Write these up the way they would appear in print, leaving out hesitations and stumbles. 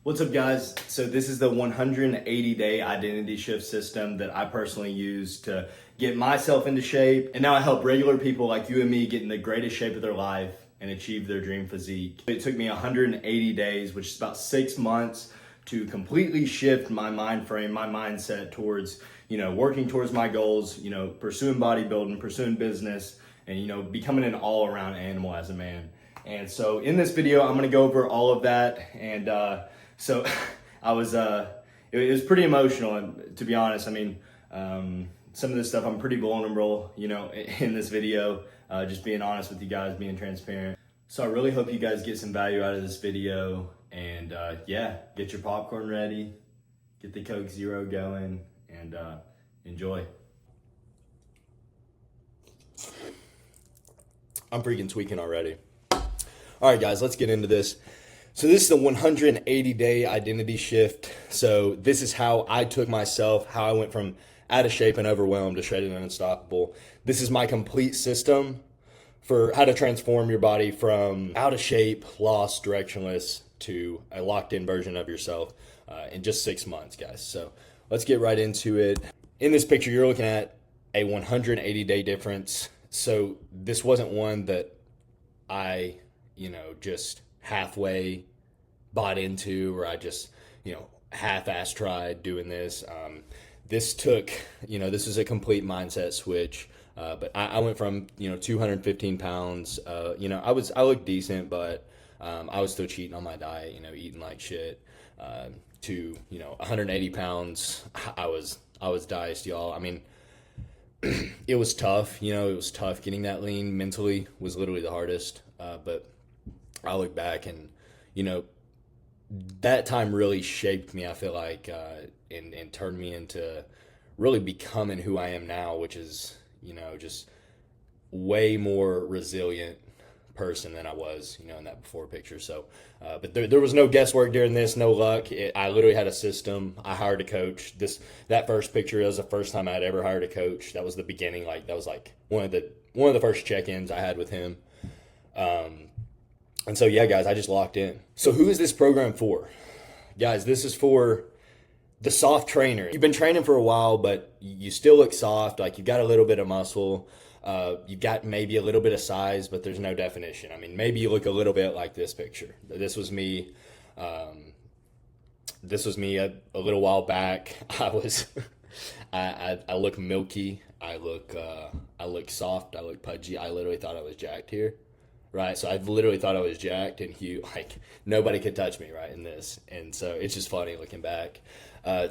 What's up, guys? So this is the 180-day identity shift system that I personally use to get myself into shape. And now I help regular people like you and me get in the greatest shape of their life and achieve their dream physique. It took me 180 days, which is about 6 months, to completely shift my mind frame, my mindset towards, working towards my goals, pursuing bodybuilding, pursuing business, and, becoming an all-around animal as a man. And so in this video, I'm gonna go over all of that. And so I was, it was pretty emotional. And to be honest, I mean, some of this stuff, I'm pretty vulnerable, in this video, just being honest with you guys, being transparent. So I really hope you guys get some value out of this video. And yeah, get your popcorn ready, get the Coke Zero going, and enjoy. I'm freaking tweaking already. All right, guys, let's get into this. So this is the 180-day identity shift. So this is how I took myself, how I went from out of shape and overwhelmed to shredded and unstoppable. This is my complete system for how to transform your body from out of shape, lost, directionless, to a locked-in version of yourself in just 6 months, guys. So let's get right into it. In this picture, you're looking at a 180-day difference. So this wasn't one that I, just halfway bought into, or I just, half-ass tried doing this. This took, this is a complete mindset switch. But I went from, 215 pounds, I looked decent, but I was still cheating on my diet, eating like shit, to, 180 pounds. I was diced, y'all. I mean, it was tough, it was tough getting that lean. Mentally was literally the hardest. But I look back and, that time really shaped me, I feel like, and turned me into really becoming who I am now, which is, just way more resilient person than I was, in that before picture. So, but there was no guesswork during this, no luck. I literally had a system. I hired a coach. That first picture was the first time I had ever hired a coach. That was the beginning. That was one of the first check-ins I had with him. And so, yeah, guys, I just locked in. So who is this program for? Guys, this is for the soft trainer. You've been training for a while, but you still look soft. Like, you've got a little bit of muscle. You've got maybe a little bit of size, but there's no definition. I mean, maybe you look a little bit like this picture. This was me. This was me a little while back. I look milky. I look soft. I look pudgy. I literally thought I was jacked here. Right. So I literally thought I was jacked and huge. Like, nobody could touch me, right, in this. And so it's just funny looking back.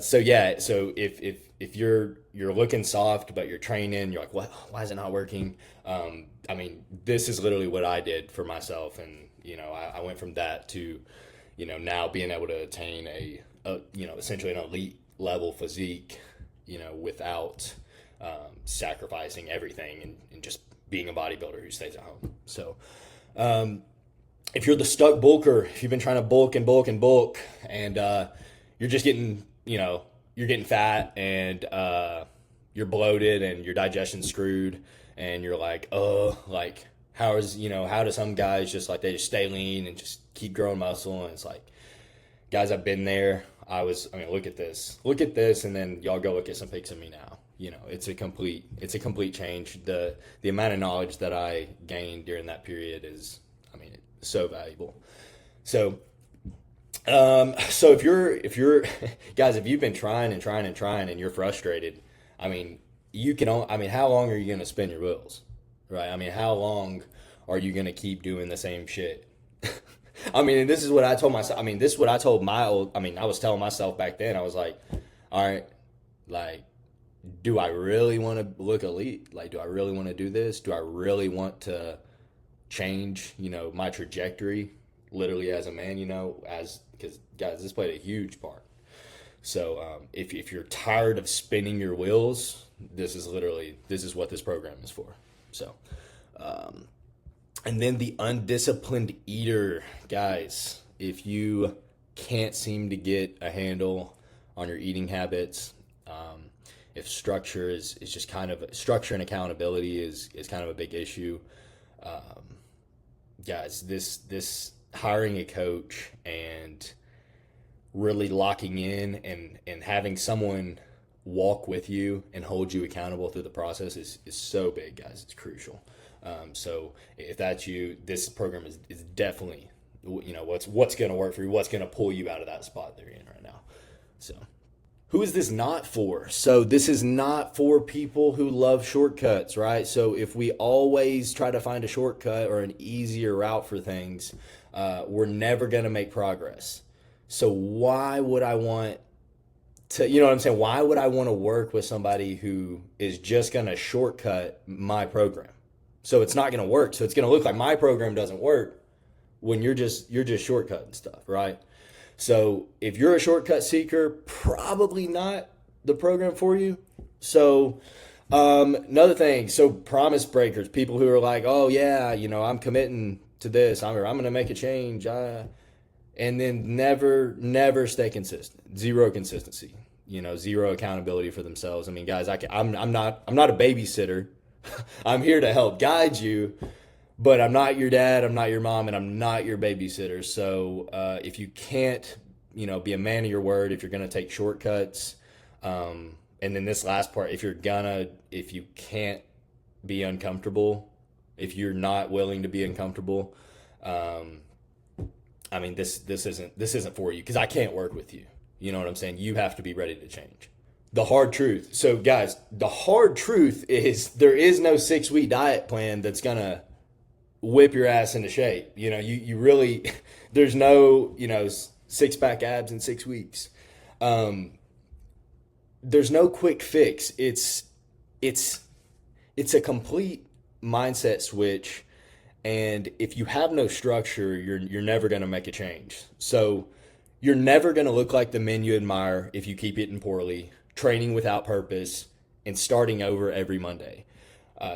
So yeah, so if you're looking soft, but you're training, you're like, what, why is it not working? I mean, this is literally what I did for myself. And, I went from that to, now being able to attain a essentially an elite level physique, without, sacrificing everything and just being a bodybuilder who stays at home. So, if you're the stuck bulker, if you've been trying to bulk and bulk and bulk, and you're just getting, you're getting fat and you're bloated and your digestion's screwed, and you're like, oh, like, how do some guys just they just stay lean and just keep growing muscle? And it's like, guys, I've been there. Look at this, and then y'all go look at some pics of me now. It's a complete change. The amount of knowledge that I gained during that period is, so valuable. So, if you're guys, if you've been trying and you're frustrated, how long are you going to spin your wheels? Right. How long are you going to keep doing the same shit? And this is what I told myself. This is what I told I was telling myself back then. I was like, all right, do I really want to look elite? Do I really want to do this? Do I really want to change, my trajectory literally as a man, because guys, this played a huge part. So, if you're tired of spinning your wheels, this is what this program is for. So, and then the undisciplined eater, guys, if you can't seem to get a handle on your eating habits, if structure is just structure and accountability is kind of a big issue, guys, this hiring a coach and really locking in and having someone walk with you and hold you accountable through the process is so big, guys. It's crucial. So if that's you, this program is definitely, what's going to work for you, what's going to pull you out of that spot that you're in right now. So who is this not for? So this is not for people who love shortcuts, right? So if we always try to find a shortcut or an easier route for things, we're never going to make progress. So why would I want to, you know what I'm saying? Why would I want to work with somebody who is just going to shortcut my program? So it's not going to work. So it's going to look like my program doesn't work when you're just shortcutting stuff, right? So if you're a shortcut seeker, probably not the program for you. So another thing, so promise breakers, people who are like, oh yeah, I'm committing to this. I'm going to make a change. And then never stay consistent. Zero consistency. Zero accountability for themselves. I mean, guys, I'm not a babysitter. I'm here to help guide you, but I'm not your dad, I'm not your mom, and I'm not your babysitter. So if you can't, be a man of your word, if you're going to take shortcuts, and then this last part, if you can't be uncomfortable, if you're not willing to be uncomfortable, this isn't for you, because I can't work with you. You know what I'm saying? You have to be ready to change. The hard truth. So guys, the hard truth is there is no 6-week diet plan that's going to whip your ass into shape. You really, there's no, 6-pack abs in 6 weeks. There's no quick fix. It's a complete mindset switch. And if you have no structure, you're never going to make a change. So you're never going to look like the men you admire if you keep eating poorly, training without purpose, and starting over every Monday.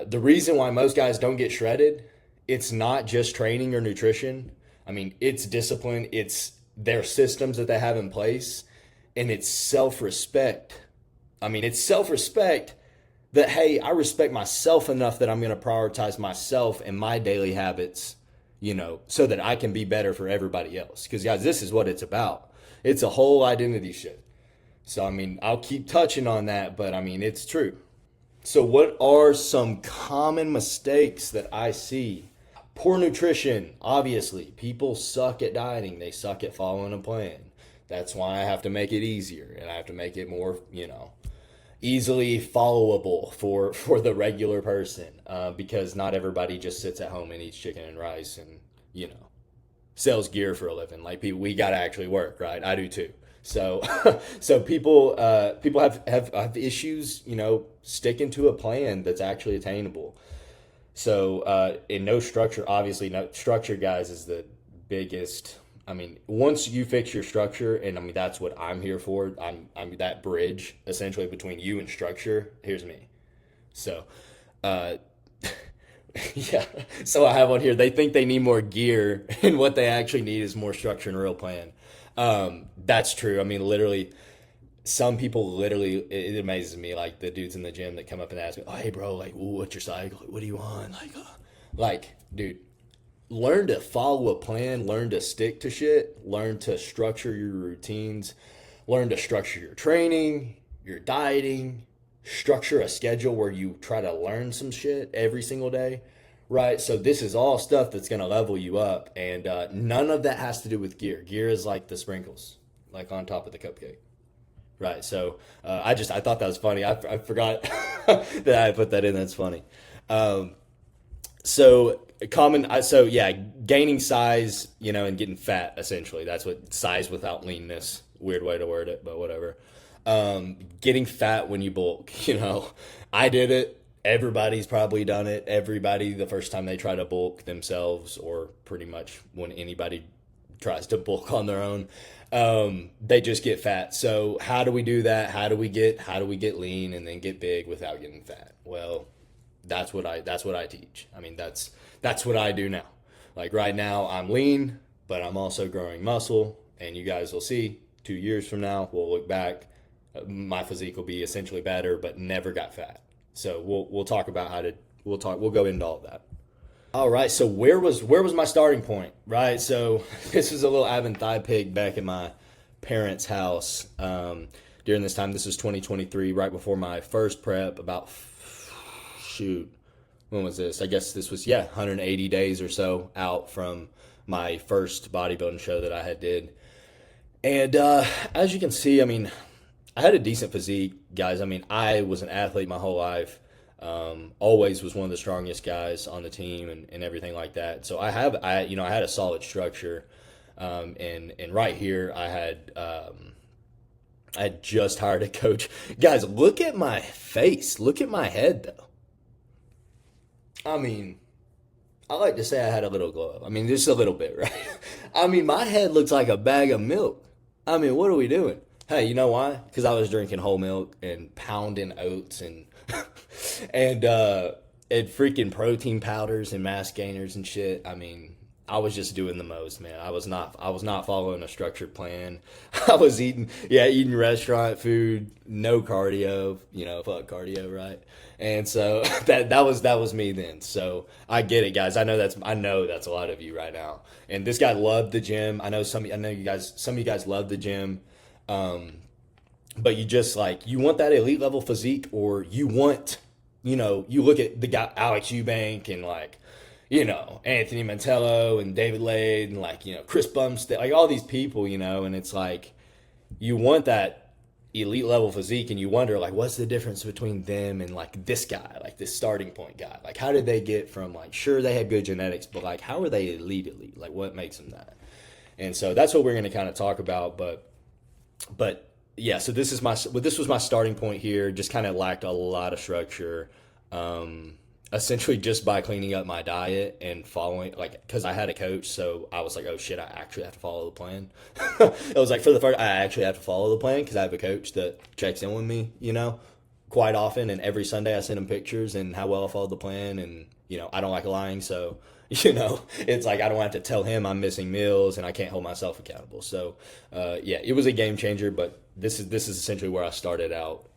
The reason why most guys don't get shredded, it's not just training or nutrition. I mean, it's discipline, it's their systems that they have in place, and it's self-respect. I mean, it's self-respect that, hey, I respect myself enough that I'm going to prioritize myself and my daily habits, so that I can be better for everybody else. Because, guys, this is what it's about. It's a whole identity shift. So, I'll keep touching on that, but, it's true. So what are some common mistakes that I see? Poor nutrition, obviously. People suck at dieting. They suck at following a plan. That's why I have to make it easier, and I have to make it more, easily followable for the regular person, because not everybody just sits at home and eats chicken and rice and, sells gear for a living. Like, we got to actually work, right? I do too. So, people have issues, sticking to a plan that's actually attainable. So, in no structure, obviously, no structure, guys, is the biggest. Once you fix your structure, and that's what I'm here for. I'm that bridge essentially between you and structure. Here's me. So, yeah. So I have on here. They think they need more gear, and what they actually need is more structure and a real plan. That's true. Literally, some people it amazes me, like the dudes in the gym that come up and ask me, oh, hey bro, like, ooh, what's your cycle? What do you want? Like, dude, learn to follow a plan, learn to stick to shit, learn to structure your routines, learn to structure your training, your dieting, structure a schedule where you try to learn some shit every single day. Right, so this is all stuff that's going to level you up, and none of that has to do with gear. Gear is like the sprinkles, like on top of the cupcake. Right, so I thought that was funny. I forgot that I put that in. That's funny. Gaining size, and getting fat, essentially. That's what size without leanness. Weird way to word it, but whatever. Getting fat when you bulk, I did it. Everybody's probably done it. Everybody, the first time they try to bulk themselves, or pretty much when anybody tries to bulk on their own, they just get fat. So how do we do that? How do we get lean and then get big without getting fat? Well, that's what I teach. That's what I do now. Like right now I'm lean, but I'm also growing muscle, and you guys will see 2 years from now, we'll look back, my physique will be essentially better, but never got fat. So we'll talk about we'll go into all of that. All right. So where was my starting point? Right. So this was a little ab and thigh pig back in my parents' house during this time. This was 2023, right before my first prep. About shoot, when was this? I guess this was 180 days or so out from my first bodybuilding show that I had did. And as you can see, I mean, I had a decent physique, guys. I mean, I was an athlete my whole life. Always was one of the strongest guys on the team and everything like that. So I had a solid structure. And right here, I had just hired a coach. Guys, look at my face. Look at my head, though. I mean, I like to say I had a little glow up. I mean, just a little bit, right? I mean, my head looks like a bag of milk. I mean, what are we doing? Hey, you know why? Because I was drinking whole milk and pounding oats and and freaking protein powders and mass gainers and shit. I mean, I was just doing the most, man. I was not following a structured plan. I was eating restaurant food, no cardio, fuck cardio, right? And so that was me then. So I get it, guys. I know that's a lot of you right now. And this guy loved the gym. Some of you guys love the gym. But you just you want that elite level physique, or you want, you look at the guy, Alex Eubank, and Anthony Mantello and David Lade and Chris Bumstead, all these people, and it's you want that elite level physique, and you wonder what's the difference between them and this guy, this starting point guy, how did they get from sure they had good genetics, but how are they elite, what makes them that? And so that's what we're going to kind of talk about, but yeah, so this was my starting point here. Just kind of lacked a lot of structure, essentially just by cleaning up my diet and following, because I had a coach, so I was like, oh shit, I actually have to follow the plan. It was for the first, I actually have to follow the plan because I have a coach that checks in with me, quite often, and every Sunday I send him pictures and how well I followed the plan, and I don't like lying, so it's I don't have to tell him I'm missing meals and I can't hold myself accountable. So it was a game changer, but this is essentially where I started out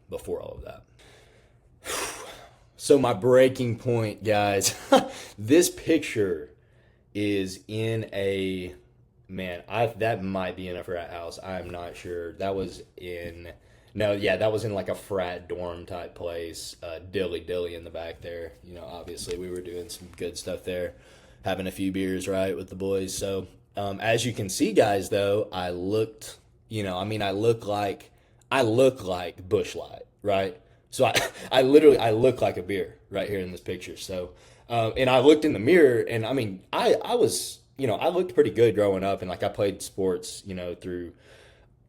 before all of that. So my breaking point, guys, this picture is in that might be in a frat house. I'm not sure. That was in a frat dorm type place. Dilly in the back there. Obviously we were doing some good stuff there, having a few beers, right, with the boys. So as you can see, guys, though, I looked, I look like Busch Light, right? So I look like a beer right here in this picture. So and I looked in the mirror, and I was, I looked pretty good growing up, and I played sports, through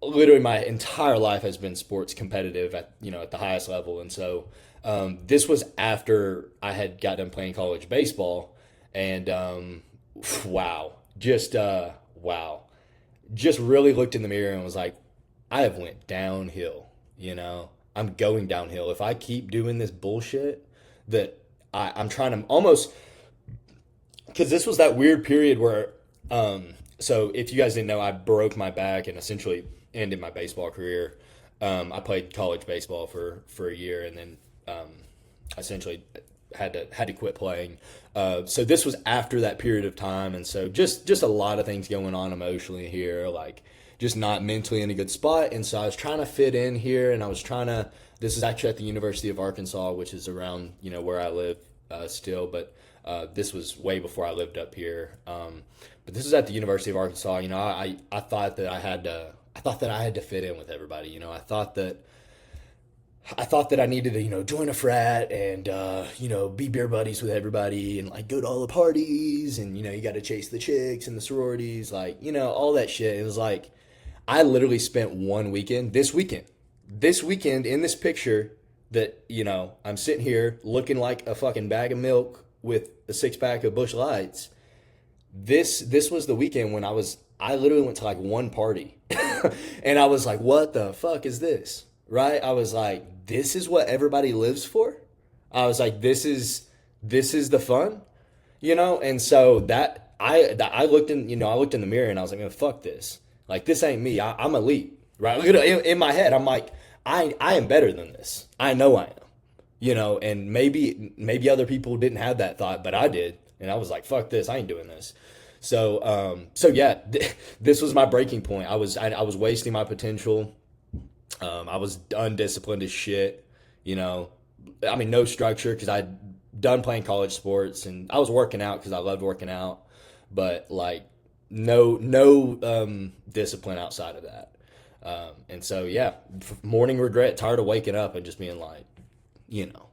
literally my entire life has been sports competitive at the highest level. And so this was after I had got done playing college baseball, and just really looked in the mirror and was like, I have went downhill. I'm going downhill if I keep doing this bullshit that I'm trying to almost, because this was that weird period where so if you guys didn't know, I broke my back and essentially ended my baseball career. I played college baseball for a year, and then essentially had to quit playing. So this was after that period of time, and so just a lot of things going on emotionally here, just not mentally in a good spot. And so I was trying to fit in here, and this is actually at the University of Arkansas, which is around where I live still, but this was way before I lived up here. But this is at the University of Arkansas. I thought that I had to fit in with everybody. I thought that I needed to, join a frat and, be beer buddies with everybody and go to all the parties and, you got to chase the chicks and the sororities, all that shit. It was I literally spent this weekend in this picture that, I'm sitting here looking like a fucking bag of milk with a 6-pack of Busch Lights. This was the weekend when I literally went to one party and I was like, what the fuck is this? Right? I was like, this is what everybody lives for? I was like, this is the fun, And so that I looked in the mirror and I was like, man, fuck this. This ain't me. I'm elite, right? In my head, I'm like, I am better than this. I know I am, and maybe other people didn't have that thought, but I did. And I was like, fuck this. I ain't doing this. So yeah, this was my breaking point. I was wasting my potential. I was undisciplined as shit. You know, I mean, no structure because I'd done playing college sports and I was working out because I loved working out, but like no discipline outside of that. And so yeah, morning regret, tired of waking up and just being like, you know,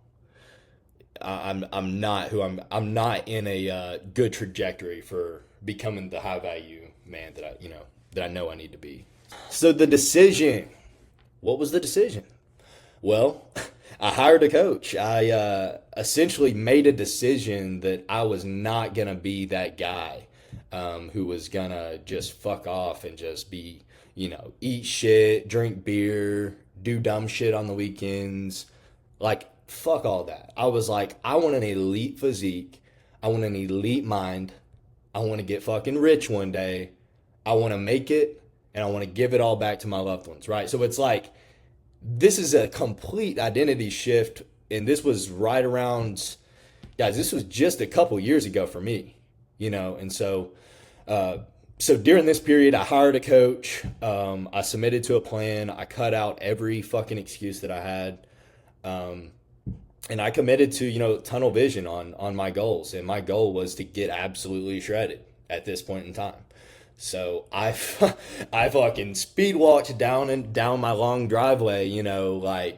I'm not who I'm not in a good trajectory for becoming the high value man that I know I need to be. So the decision, what was the decision? Well, I hired a coach. I essentially made a decision that I was not gonna be that guy who was gonna just fuck off and just be, eat shit, drink beer, do dumb shit on the weekends. Like, fuck all that. I was like, I want an elite physique. I want an elite mind. I want to get fucking rich one day. I want to make it and I want to give it all back to my loved ones, right? So it's like, this is a complete identity shift. And this was right around, guys, this was just a couple years ago for me, and so during this period, I hired a coach. I submitted to a plan. I cut out every fucking excuse that I had. And I committed to, tunnel vision on my goals. And my goal was to get absolutely shredded at this point in time. So I fucking speed walked down my long driveway, the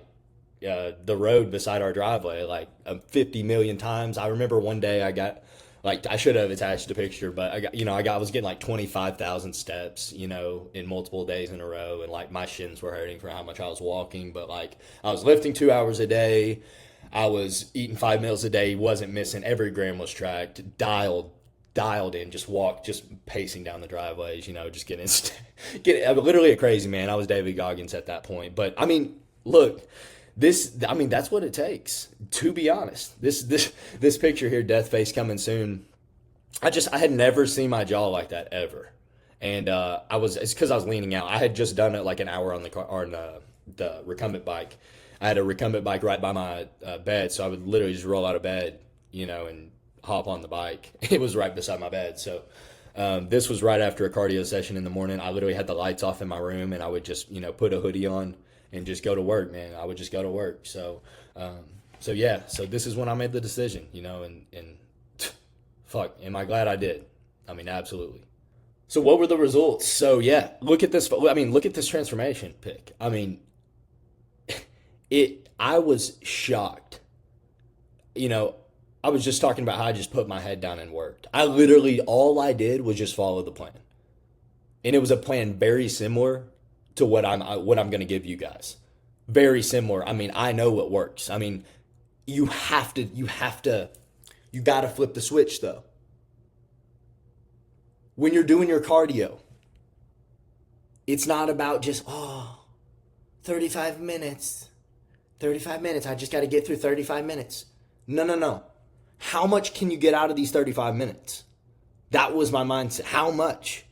road beside our driveway, like 50 million times. I remember one day I should have attached a picture, but I was getting like 25,000 steps, in multiple days in a row. And like my shins were hurting for how much I was walking, but like I was lifting 2 hours a day. I was eating 5 meals a day, wasn't missing. Every gram was tracked, dialed in, just pacing down the driveways, just getting literally a crazy man. I was David Goggins at that point. But I mean, look, that's what it takes, to be honest. This picture here, death face coming soon. I had never seen my jaw like that ever. And it's because I was leaning out. I had just done it like an hour on the recumbent bike. I had a recumbent bike right by my bed, so I would literally just roll out of bed, and hop on the bike. It was right beside my bed. So this was right after a cardio session in the morning. I literally had the lights off in my room, and I would just, put a hoodie on and just go to work, man. I would just go to work. So yeah. So this is when I made the decision, and fuck, am I glad I did? I mean, absolutely. So what were the results? So yeah, look at this transformation pic. I mean, I was shocked. I was just talking about how I just put my head down and worked. All I did was just follow the plan. And it was a plan very similar to what I'm going to give you guys. Very similar. I mean, I know what works. I mean, you got to flip the switch though. When you're doing your cardio, it's not about just, 35 minutes. 35 minutes. I just got to get through 35 minutes. No. How much can you get out of these 35 minutes? That was my mindset. How much?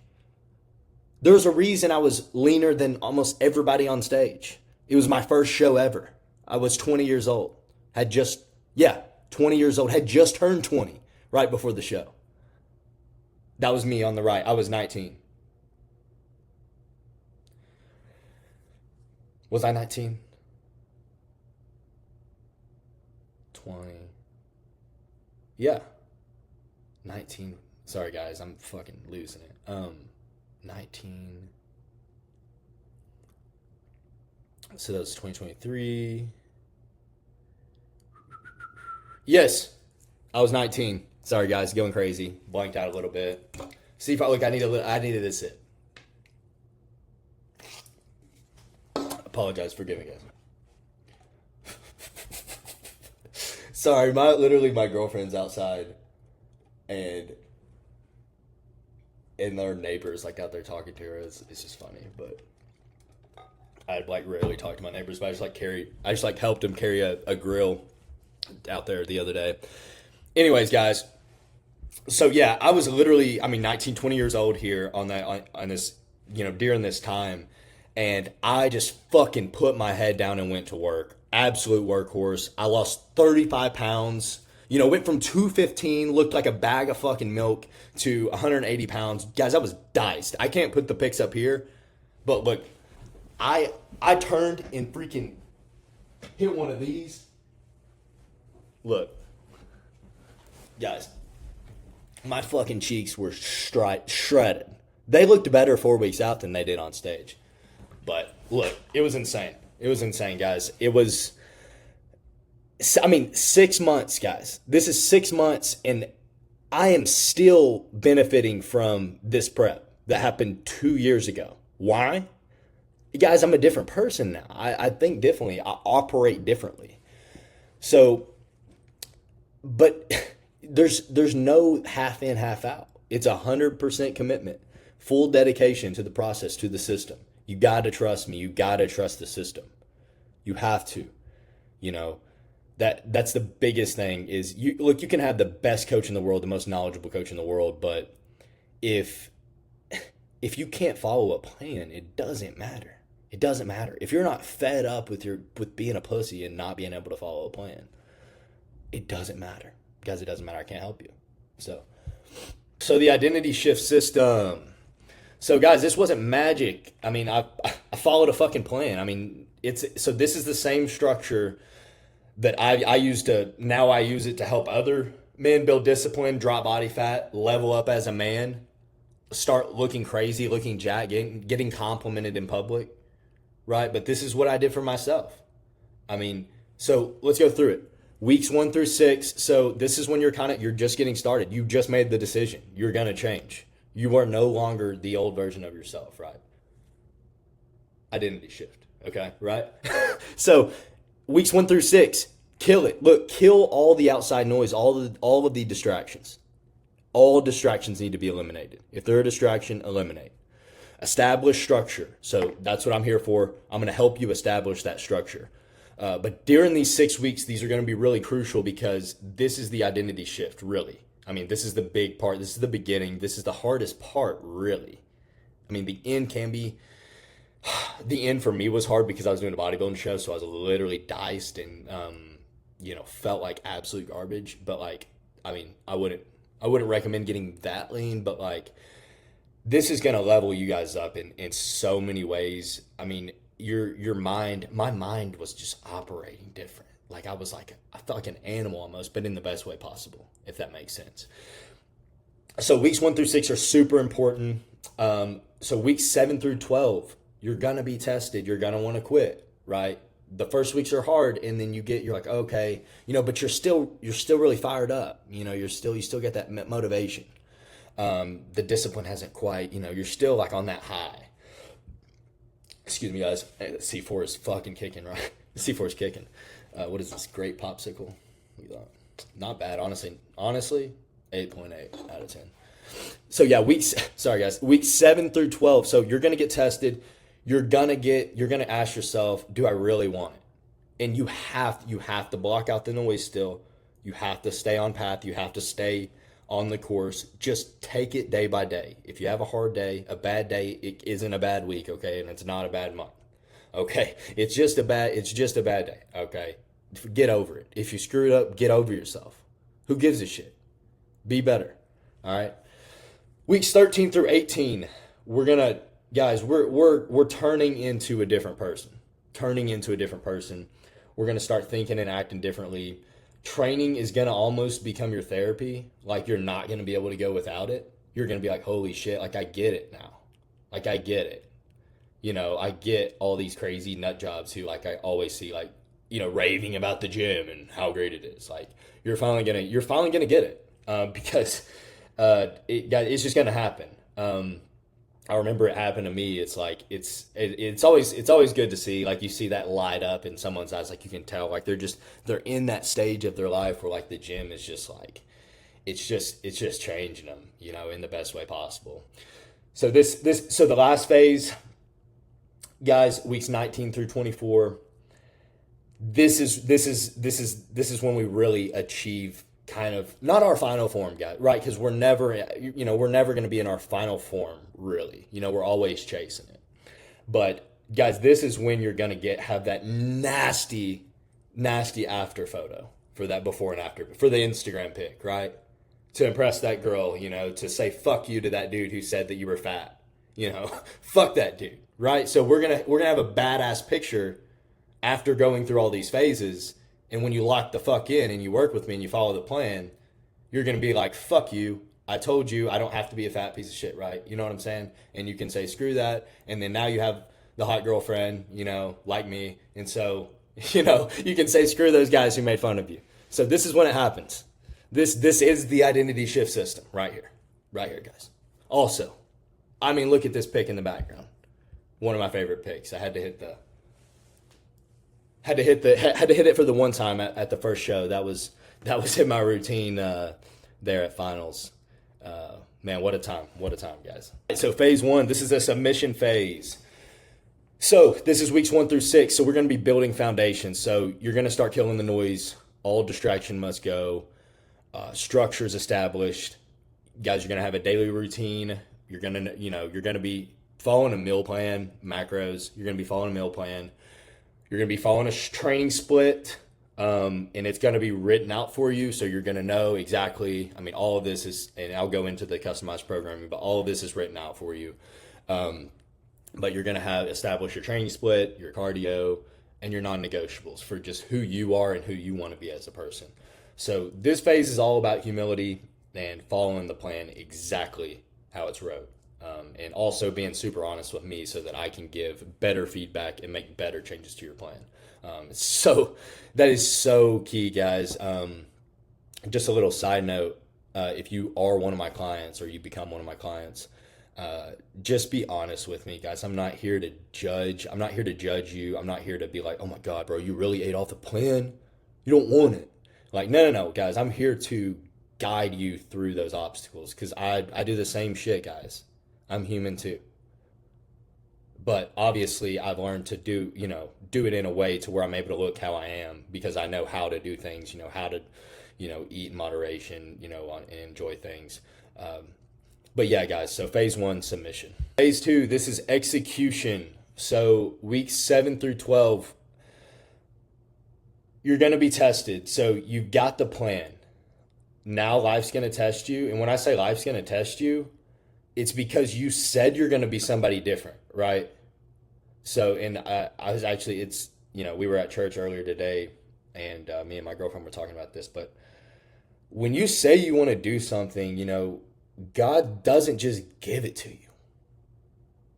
There's a reason I was leaner than almost everybody on stage. It was my first show ever. I was 20 years old. 20 years old. Had just turned 20 right before the show. That was me on the right. I was 19. Was I 19? 20. Yeah. 19. Sorry guys, I'm fucking losing it. 19. So that was 2023. Yes. I was 19. Sorry guys, going crazy. Blanked out a little bit. See if I needed this sip. Apologize for giving it. Sorry, my girlfriend's outside, and their neighbors like out there talking to her. It's just funny, but I'd like rarely talk to my neighbors, but I just helped them carry a grill out there the other day. Anyways, guys, so yeah, I was literally 19, 20 years old here on this, during this time, and I just fucking put my head down and went to work. Absolute workhorse. I lost 35 pounds. Went from 215, looked like a bag of fucking milk, to 180 pounds. Guys, I was diced. I can't put the pics up here, but look, I turned and freaking hit one of these. Look, guys, my fucking cheeks were shredded. They looked better 4 weeks out than they did on stage. But look, it was insane. It was insane, guys. It was, 6 months, guys. This is 6 months, and I am still benefiting from this prep that happened 2 years ago. Why? Guys, I'm a different person now. I think differently. I operate differently. So, but there's no half in, half out. It's 100% commitment, full dedication to the process, to the system. You got to trust me. You got to trust the system. You have to. That's the biggest thing is you can have the best coach in the world, the most knowledgeable coach in the world, but if you can't follow a plan, it doesn't matter. It doesn't matter. If you're not fed up with being a pussy and not being able to follow a plan, it doesn't matter. Guys, it doesn't matter. I can't help you. So the identity shift system. So guys, this wasn't magic. I followed a fucking plan. This is the same structure that I used to, now I use it to help other men build discipline, drop body fat, level up as a man, start looking crazy, looking jacked, getting complimented in public, right? But this is what I did for myself. So let's go through it. Weeks 1 through 6. So this is when you're just getting started. You just made the decision. You're going to change. You are no longer the old version of yourself, right? Identity shift. Okay. Right. So weeks 1 through 6, kill it. Look, kill all the outside noise, all of the distractions. All distractions need to be eliminated. If they're a distraction, eliminate. Establish structure. So that's what I'm here for. I'm going to help you establish that structure. But during these 6 weeks, these are going to be really crucial because this is the identity shift, really. This is the big part. This is the beginning. This is the hardest part, really. The end can be... The end for me was hard because I was doing a bodybuilding show, so I was literally diced and, felt like absolute garbage. But, I wouldn't recommend getting that lean, but, this is going to level you guys up in so many ways. Your mind, my mind was just operating different. I felt like an animal almost, but in the best way possible, if that makes sense. So weeks 1 through 6 are super important. So weeks 7 through 12, you're going to be tested. You're going to want to quit, right? The first weeks are hard, and then you're like, okay, but you're still really fired up. You still get that motivation. The discipline hasn't quite, you're still on that high. Excuse me, guys. C4 is fucking kicking, right? C4 is kicking. What is this? Great popsicle. Not bad, honestly. 8.8 out of 10. So yeah, weeks 7 through 12. So you're going to get tested. You're going to ask yourself, do I really want it? And you have to block out the noise still. You have to stay on path. You have to stay on the course. Just take it day by day. If you have a hard day, a bad day, it isn't a bad week, okay? And it's not a bad month. Okay? It's just a bad day, okay? Get over it. If you screw it up, get over yourself. Who gives a shit? Be better. All right? Weeks 13 through 18, we're turning into a different person. We're going to start thinking and acting differently. Training is going to almost become your therapy. You're not going to be able to go without it. You're going to be like, holy shit, I get it now. I get it. I get all these crazy nut jobs who, I always see, raving about the gym and how great it is. You're finally gonna get it because it's just gonna happen. I remember it happened to me. It's it's always good to see, you see that light up in someone's eyes. You can tell, they're in that stage of their life where the gym is just it's just changing them, in the best way possible. So so the last phase, guys, weeks 19 through 24. This is when we really achieve kind of not our final form, guys, right? Because we're never going to be in our final form, really. We're always chasing it. But guys, this is when you're going to have that nasty after photo. for that before and after, for the Instagram pic, right? To impress that girl, to say fuck you to that dude who said that you were fat, fuck that dude, right? So we're gonna have a badass picture after going through all these phases, and when you lock the fuck in and you work with me and you follow the plan, you're gonna be like, fuck you. I told you I don't have to be a fat piece of shit, right? You know what I'm saying? And you can say screw that, and then now you have the hot girlfriend, like me, and so you can say screw those guys who made fun of you. So this is when it happens. This is the identity shift system right here, guys. Also, look at this pic in the background. One of my favorite pics. I had to hit it for the one time at the first show. That was in my routine there at finals. Man, what a time, guys. So phase 1, this is a submission phase. So this is weeks 1 through 6. So we're going to be building foundations. So you're going to start killing the noise. All distraction must go. Structures established. Guys, you're going to have a daily routine. You're going to be following a meal plan, macros. You're going to be following a meal plan. You're going to be following a training split. And it's going to be written out for you. So you're going to know exactly, all of this is, and I'll go into the customized programming, but all of this is written out for you. But you're going to establish your training split, your cardio, and your non-negotiables for just who you are and who you want to be as a person. So this phase is all about humility and following the plan exactly how it's wrote. And also being super honest with me so that I can give better feedback and make better changes to your plan. So that is so key, guys. Just a little side note, if you are one of my clients or you become one of my clients, just be honest with me, guys. I'm not here to judge. I'm not here to judge you. I'm not here to be like, oh my God, bro, you really ate off the plan. You don't want it. Like, no, guys. I'm here to guide you through those obstacles because I do the same shit, guys. I'm human too. But obviously I've learned to do it in a way to where I'm able to look how I am because I know how to do things, how to, eat in moderation, and enjoy things. But yeah, guys, so phase 1, submission. Phase 2, this is execution. So weeks 7 through 12, you're going to be tested. So you've got the plan. Now life's going to test you. And when I say life's going to test you, it's because you said you're going to be somebody different, right? So, and I was actually, we were at church earlier today and me and my girlfriend were talking about this, but when you say you want to do something, God doesn't just give it to you.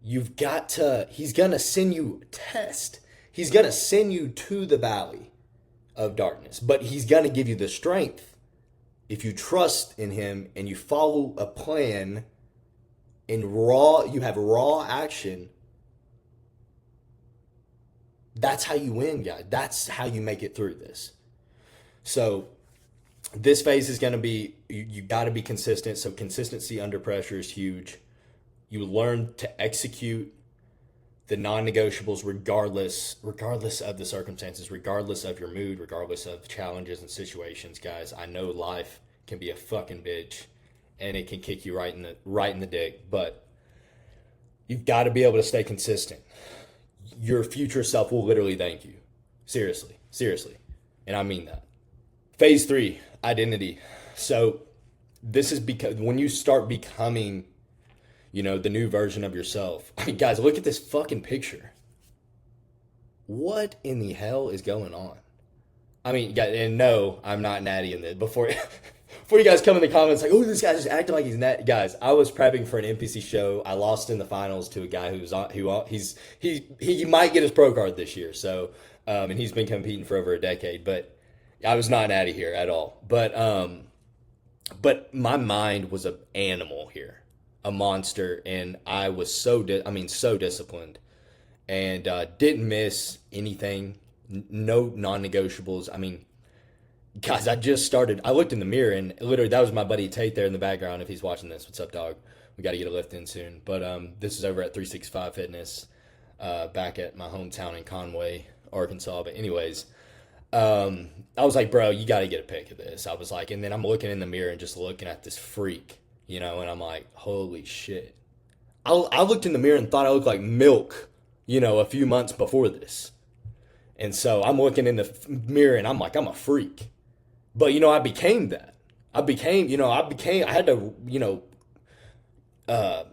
He's going to send you a test. He's going to send you to the valley of darkness, but he's going to give you the strength if you trust in him and you follow a plan and you have raw action. That's how you win, guys. That's how you make it through this. So this phase is going to be, you got to be consistent. So consistency under pressure is huge. You learn to execute the non-negotiables regardless of the circumstances, regardless of your mood, regardless of challenges and situations, guys. I know life can be a fucking bitch and it can kick you right in the dick, but you've got to be able to stay consistent. Your future self will literally thank you. Seriously. And I mean that. Phase 3, identity. So this is because when you start becoming, the new version of yourself. Guys, look at this fucking picture. What in the hell is going on? Guys, and no, I'm not natty in this. Before you guys come in the comments like, oh, this guy's just acting like he's natty. Guys, I was prepping for an NPC show. I lost in the finals to a guy he might get his pro card this year. So, and he's been competing for over a decade, but I was not natty here at all. But my mind was an animal here, a monster, and I was so disciplined, and didn't miss anything. No non-negotiables. Guys, I looked in the mirror and literally that was my buddy Tate there in the background. If he's watching this, what's up, dog? We got to get a lift in soon. But this is over at 365 Fitness, back at my hometown in Conway, Arkansas. But anyways, I was like, bro, you got to get a pic of this. I was like, and then I'm looking in the mirror and just looking at this freak, and I'm like, holy shit. I looked in the mirror and thought I looked like milk, a few months before this. And so I'm looking in the mirror and I'm like, I'm a freak. But, I became that. I had to, uh,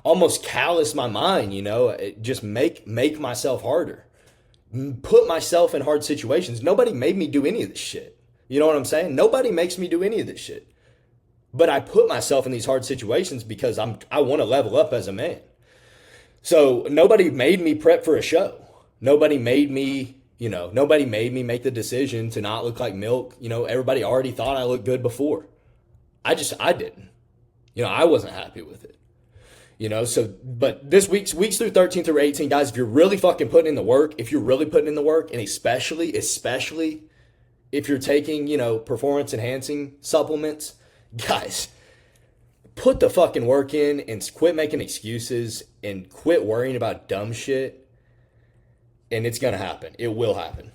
almost callous my mind, just make myself harder, put myself in hard situations. Nobody made me do any of this shit. You know what I'm saying? Nobody makes me do any of this shit. But I put myself in these hard situations because I want to level up as a man. So nobody made me prep for a show. Nobody made me make the decision to not look like milk. Everybody already thought I looked good before. I didn't. I wasn't happy with it. But this weeks through 13 through 18, guys, if you're really fucking putting in the work, and especially if you're taking, performance enhancing supplements, guys, put the fucking work in and quit making excuses and quit worrying about dumb shit. And it's going to happen. It will happen.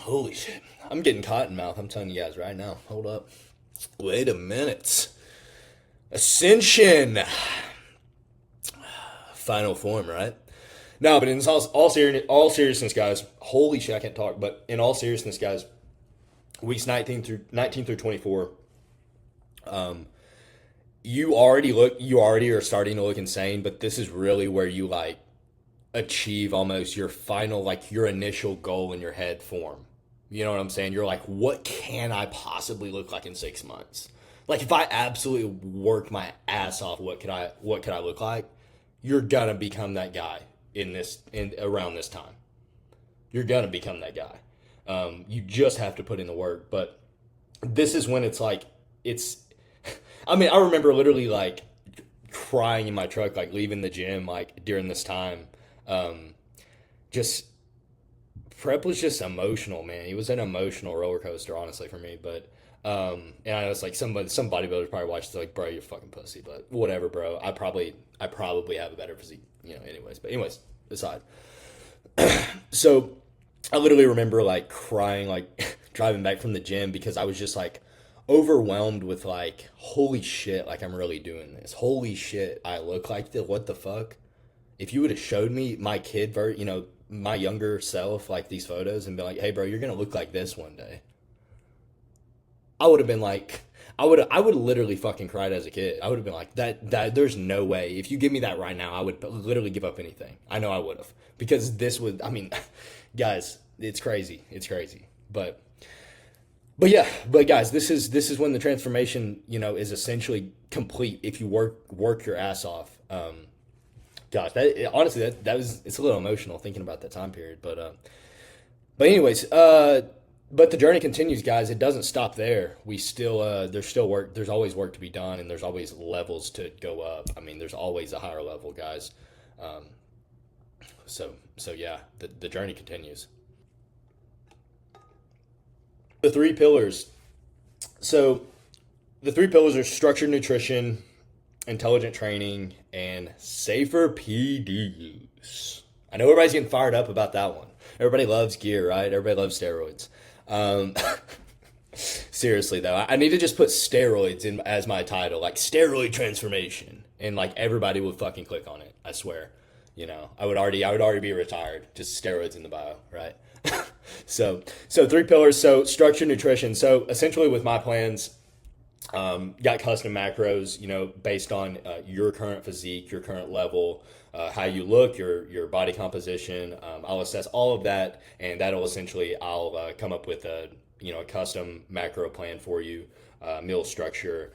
Holy shit. I'm getting cotton mouth. I'm telling you guys right now. Hold up. Wait a minute. Ascension. Final form, right? No, but in all seriousness, guys, holy shit, I can't talk. But in all seriousness, guys, weeks 19 through 24, you already are starting to look insane. But this is really where you achieve almost your final, your initial goal in your head form. You know what I'm saying? You're like, what can I possibly look like in 6 months? If I absolutely worked my ass off, what could I look like? You're gonna become that guy around this time. You're gonna become that guy. You just have to put in the work. But this is when I remember literally crying in my truck, leaving the gym, during this time. Just prep was just emotional, man. It was an emotional roller coaster, honestly, for me. But and I was some bodybuilders probably watched it, bro, you're a fucking pussy. But whatever, bro. I probably have a better physique, anyways, aside. So I literally remember crying, driving back from the gym because I was just overwhelmed with holy shit, I'm really doing this. Holy shit, I look like this. What the fuck? If you would have showed me my my younger self, these photos and be like, hey bro, you're gonna look like this one day, I would have been I would literally fucking cried as a kid. I would have been like, that there's no way. If you give me that right now, I would literally give up anything. I know I would have. Because this would, guys, it's crazy. It's crazy. But guys, this is when the transformation, is essentially complete if you work your ass off. Gosh, honestly, it's a little emotional thinking about that time period. But anyways, but the journey continues, guys. It doesn't stop there. We still, there's still work. There's always work to be done, and there's always levels to go up. There's always a higher level, guys. So yeah, the journey continues. The 3 pillars. So the 3 pillars are structured nutrition, intelligent training, and safer PDUs. I know everybody's getting fired up about that one. Everybody loves gear, right? Everybody loves steroids. Seriously though, I need to just put steroids in as my title, steroid transformation, and everybody would fucking click on it. I swear. I would already be retired. Just steroids in the bio, right? So 3 pillars. So structured nutrition. So essentially with my plans, got custom macros, based on your current physique, your current level, how you look, your body composition. I'll assess all of that, and that'll essentially, I'll come up with a custom macro plan for you, meal structure,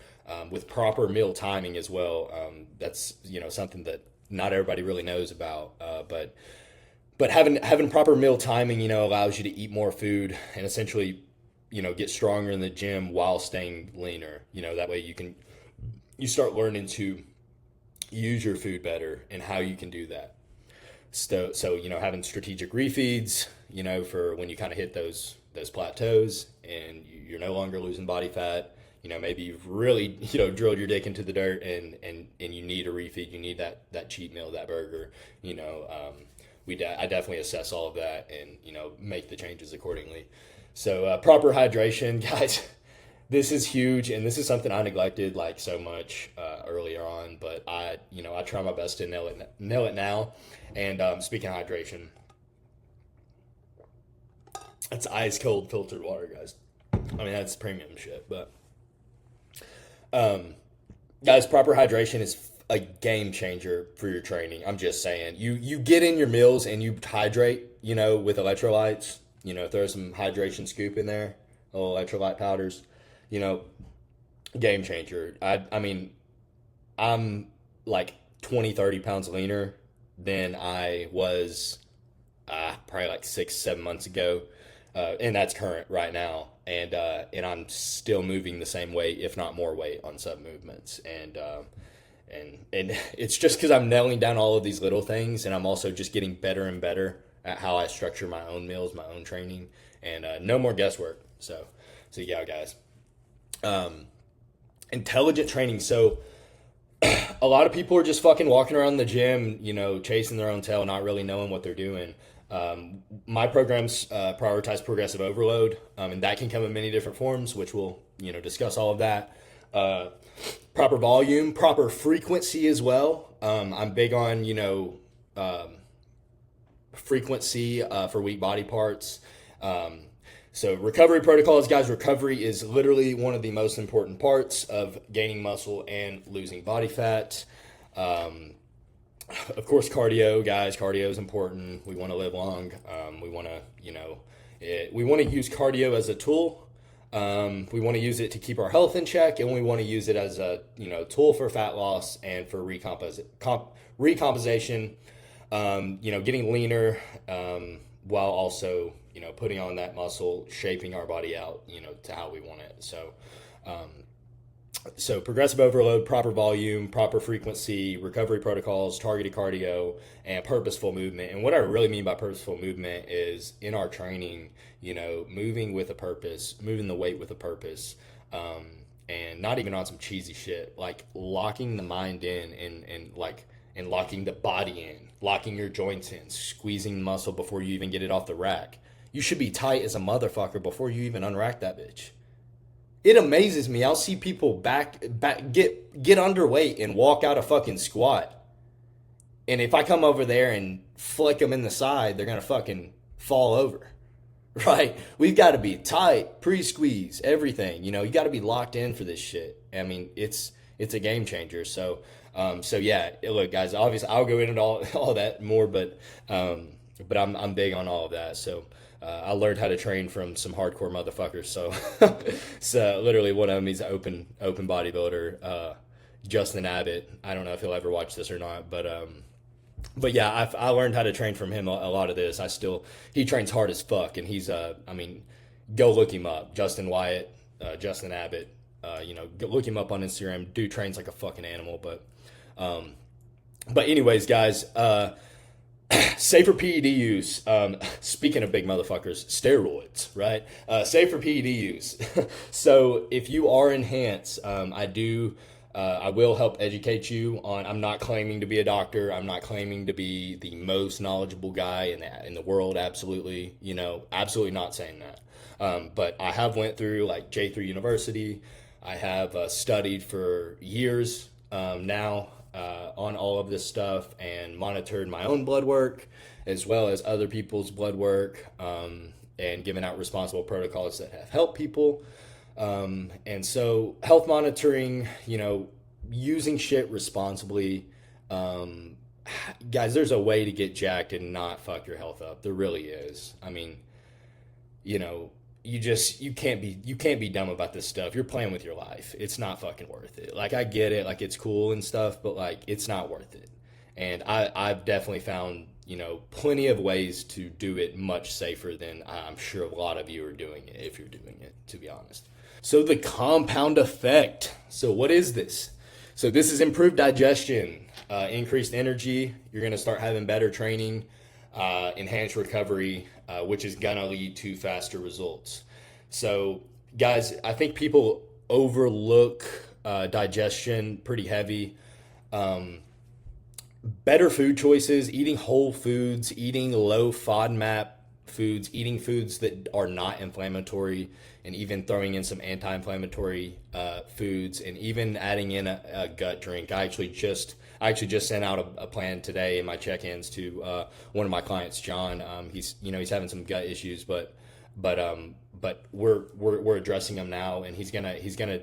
with proper meal timing as well. That's something that not everybody really knows about, but having proper meal timing, allows you to eat more food and essentially, get stronger in the gym while staying leaner. That way you start learning to use your food better and how you can do that. So having strategic refeeds, for when you kind of hit those plateaus and you're no longer losing body fat, maybe you've really, drilled your dick into the dirt and you need a refeed, you need that cheat meal, that burger, I definitely assess all of that and, make the changes accordingly. So proper hydration, guys. this is huge, and this is something I neglected like so much earlier on. But I try my best to nail it now. And speaking of hydration, it's ice cold filtered water, guys. I mean, that's premium shit. But guys, proper hydration is a game changer for your training. I'm just saying, you get in your meals and you hydrate, with electrolytes. Throw some hydration scoop in there, little electrolyte powders. Game changer. I mean, I'm like 20, 30 pounds leaner than I was probably like 6, 7 months ago. And that's current right now. And I'm still moving the same weight, if not more weight on some movements. And it's just because I'm nailing down all of these little things, and I'm also just getting better and better at how I structure my own meals, my own training, and no more guesswork. So yeah, guys. Intelligent training. So a lot of people are just fucking walking around the gym, chasing their own tail, not really knowing what they're doing. My programs prioritize progressive overload, and that can come in many different forms, which we'll discuss all of that. Proper volume, proper frequency as well. I'm big on frequency for weak body parts. So recovery protocols, guys. Recovery is literally one of the most important parts of gaining muscle and losing body fat. Of course, cardio, guys. Cardio is important. We want to live long. We want to use cardio as a tool. We want to use it to keep our health in check, and we want to use it as a tool for fat loss and for recomposition. Getting leaner, while also putting on that muscle, shaping our body out to how we want it. So progressive overload, proper volume, proper frequency, recovery protocols, targeted cardio, and purposeful movement. And what I really mean by purposeful movement is in our training, moving with a purpose, moving the weight with a purpose, and not even on some cheesy shit, like locking the mind in and locking the body in, locking your joints in, squeezing muscle before you even get it off the rack. You should be tight as a motherfucker before you even unrack that bitch. It amazes me. I'll see people get underweight and walk out a fucking squat. And if I come over there and flick them in the side, they're going to fucking fall over. Right? We've got to be tight, pre-squeeze, everything. You got to be locked in for this shit. I mean, it's a game changer. So yeah, look, guys, obviously I'll go into all that more, but I'm big on all of that. So I learned how to train from some hardcore motherfuckers. So literally one of them is an open bodybuilder, Justin Abbott. I don't know if he'll ever watch this or not, but yeah, I learned how to train from him a lot of this. He trains hard as fuck, and he's go look him up, Justin Wyatt, Justin Abbott. Go look him up on Instagram. Dude trains like a fucking animal. But anyways, guys, safer PED use. Speaking of big motherfuckers, steroids, right? Safer PED use. So if you are enhanced, I will help educate you on. I'm not claiming to be a doctor. I'm not claiming to be the most knowledgeable guy in the world. Absolutely, absolutely not saying that. But I have went through like J3 University. I have studied for years now on all of this stuff and monitored my own blood work as well as other people's blood work, and given out responsible protocols that have helped people. And so health monitoring, using shit responsibly. Guys, there's a way to get jacked and not fuck your health up. There really is. I mean, you can't be dumb about this stuff. You're playing with your life. It's not fucking worth it. Like, I get it, like it's cool and stuff, but like it's not worth it. And I've definitely found, plenty of ways to do it much safer than I'm sure a lot of you are doing it, if you're doing it, to be honest. So the compound effect. So what is this? So this is improved digestion, increased energy. You're going to start having better training, enhanced recovery, which is going to lead to faster results. So guys, I think people overlook digestion pretty heavy. Better food choices, eating whole foods, eating low FODMAP foods, eating foods that are not inflammatory, and even throwing in some anti-inflammatory foods, and even adding in a gut drink. I actually just sent out a plan today in my check-ins to one of my clients, John. He's having some gut issues, but we're addressing them now, and he's gonna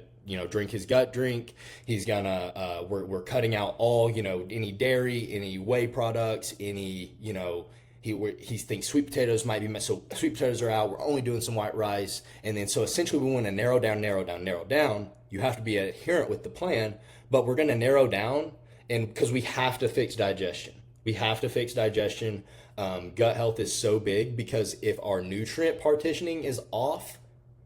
drink his gut drink. He's gonna we're cutting out all any dairy, any whey products, any he thinks sweet potatoes might be so sweet potatoes are out. We're only doing some white rice, and then so essentially we want to narrow down. You have to be adherent with the plan, but we're going to narrow down, and because we have to fix digestion. Gut health is so big because if our nutrient partitioning is off,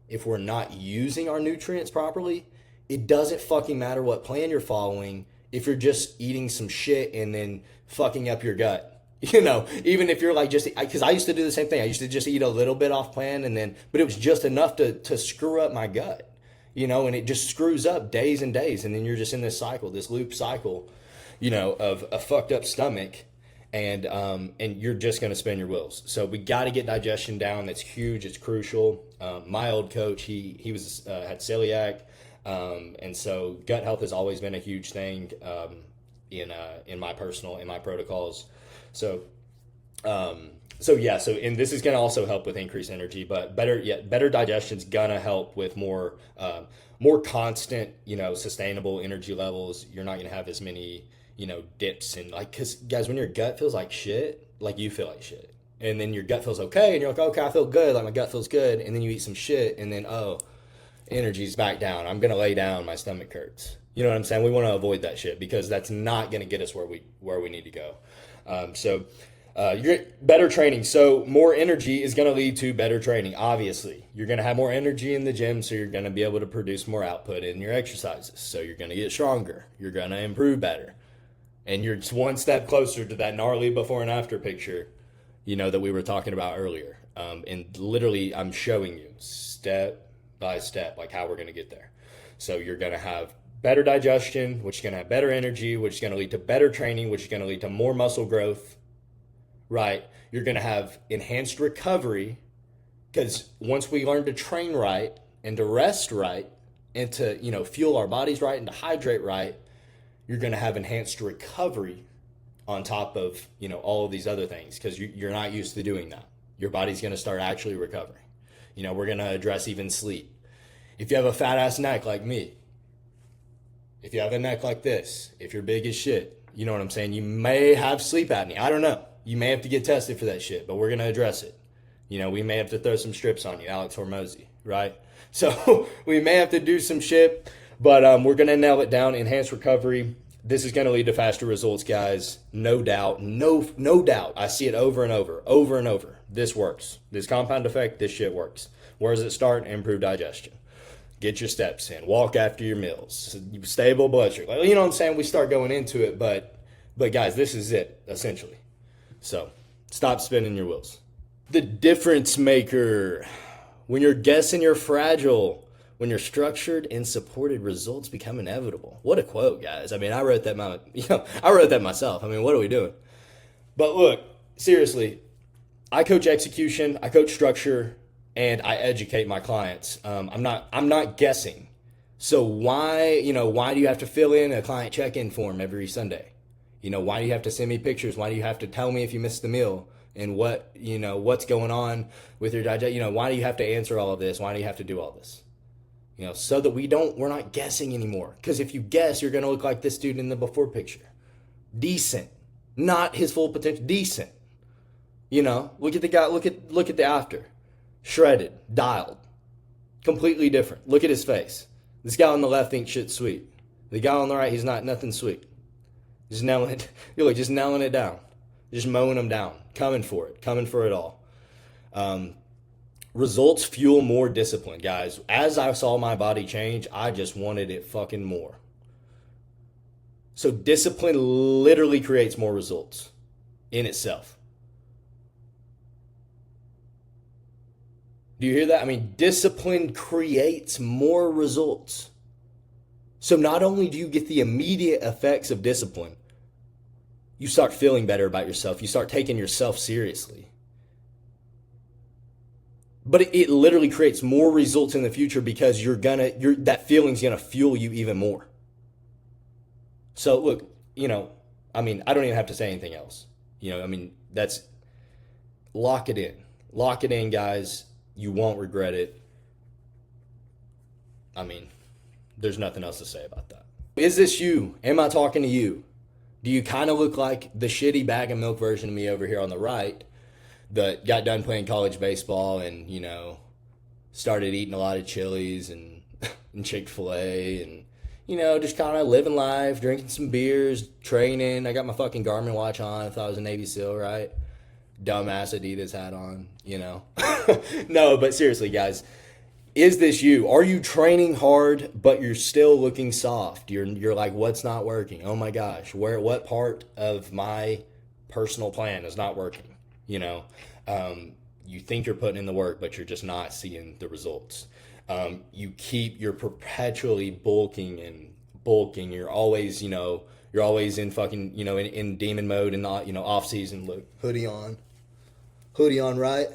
if we're not using our nutrients properly, it doesn't fucking matter what plan you're following if you're just eating some shit and then fucking up your gut. Even if you're like because I used to do the same thing. I used to just eat a little bit off plan but it was just enough to screw up my gut, and it just screws up days and days. And then you're just in this loop cycle, of a fucked up stomach. And you're just going to spin your wheels. So we got to get digestion down. That's huge. It's crucial. My old coach, he had celiac. And so gut health has always been a huge thing, in my protocols. So and this is going to also help with increased energy, but better digestion is going to help with more constant, sustainable energy levels. You're not going to have as many, dips and because guys, when your gut feels like shit, like you feel like shit, and then your gut feels okay, and you're like, okay, I feel good, like my gut feels good, and then you eat some shit, and then energy's back down. I'm going to lay down. My stomach hurts. You know what I'm saying? We want to avoid that shit because that's not going to get us where we need to go. You're better training. So more energy is going to lead to better training. Obviously, you're going to have more energy in the gym, so you're going to be able to produce more output in your exercises. So you're going to get stronger. You're going to improve better, and you're just one step closer to that gnarly before and after picture, that we were talking about earlier. And literally, I'm showing you step by step like how we're going to get there. So you're going to have better digestion, which is going to have better energy, which is going to lead to better training, which is going to lead to more muscle growth, right? You're going to have enhanced recovery because once we learn to train right and to rest right and to, fuel our bodies right and to hydrate right, you're going to have enhanced recovery on top of, all of these other things because you're not used to doing that. Your body's going to start actually recovering. We're going to address even sleep. If you have a fat ass neck like me, if you have a neck like this, if you're big as shit, you know what I'm saying? You may have sleep apnea. I don't know. You may have to get tested for that shit, but we're going to address it. We may have to throw some strips on you, Alex Hormozy, right? So we may have to do some shit, but we're going to nail it down, enhance recovery. This is going to lead to faster results, guys. No doubt. No doubt. I see it over and over. This works. This compound effect, this shit works. Where does it start? Improve digestion. Get your steps in. Walk after your meals. Stable blood sugar. You know what I'm saying? We start going into it, but guys, this is it, essentially. So stop spinning your wheels. The difference maker. When you're guessing, you're fragile. When you're structured and supported, results become inevitable. What a quote, guys. I mean, I wrote that myself. I mean, what are we doing? But look, seriously, I coach execution, I coach structure, and I educate my clients. I'm not guessing. So why do you have to fill in a client check-in form every Sunday? Why do you have to send me pictures? Why do you have to tell me if you missed the meal and what's going on with your digestion? Why do you have to answer all of this? Why do you have to do all this? So that we're not guessing anymore. Because if you guess, you're going to look like this dude in the before picture. Decent. Not his full potential. Decent. Look at the guy, look at the after. Shredded, dialed, completely different. Look at his face. This guy on the left thinks shit's sweet. The guy on the right, he's not nothing sweet. Just nailing it down, just mowing them down, coming for it all. Results fuel more discipline, guys. As I saw my body change, I just wanted it fucking more. So discipline literally creates more results in itself. Do you hear that? I mean, discipline creates more results. So not only do you get the immediate effects of discipline, you start feeling better about yourself. You start taking yourself seriously. But it literally creates more results in the future because that feeling's gonna fuel you even more. So look, I mean, I don't even have to say anything else. I mean, lock it in. Lock it in, guys. You won't regret it. I mean, there's nothing else to say about that. Is this you? Am I talking to you? Do you kind of look like the shitty bag of milk version of me over here on the right that got done playing college baseball and, started eating a lot of Chili's and, and Chick-fil-A and, just kind of living life, drinking some beers, training. I got my fucking Garmin watch on. I thought I was a Navy SEAL, right? Dumbass Adidas hat on, No, but seriously, guys, is this you? Are you training hard, but you're still looking soft? You're like, what's not working? Oh my gosh, what part of my personal plan is not working? You think you're putting in the work, but you're just not seeing the results. You're perpetually bulking and bulking. You're always in fucking, in demon mode and not, off season. Look, hoodie on, right?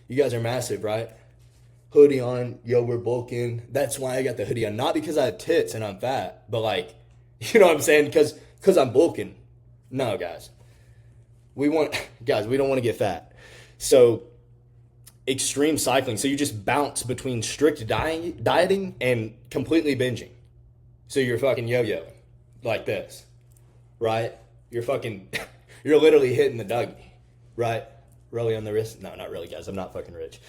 You guys are massive, right? Hoodie on, yo, we're bulking. That's why I got the hoodie on. Not because I have tits and I'm fat, but like, you know what I'm saying? Because I'm bulking. No, guys. We don't want to get fat. So extreme cycling. So you just bounce between strict dieting and completely binging. So you're fucking yo-yoing like this, right? You're literally hitting the Dougie, right? Really on the wrist? No, not really, guys. I'm not fucking rich.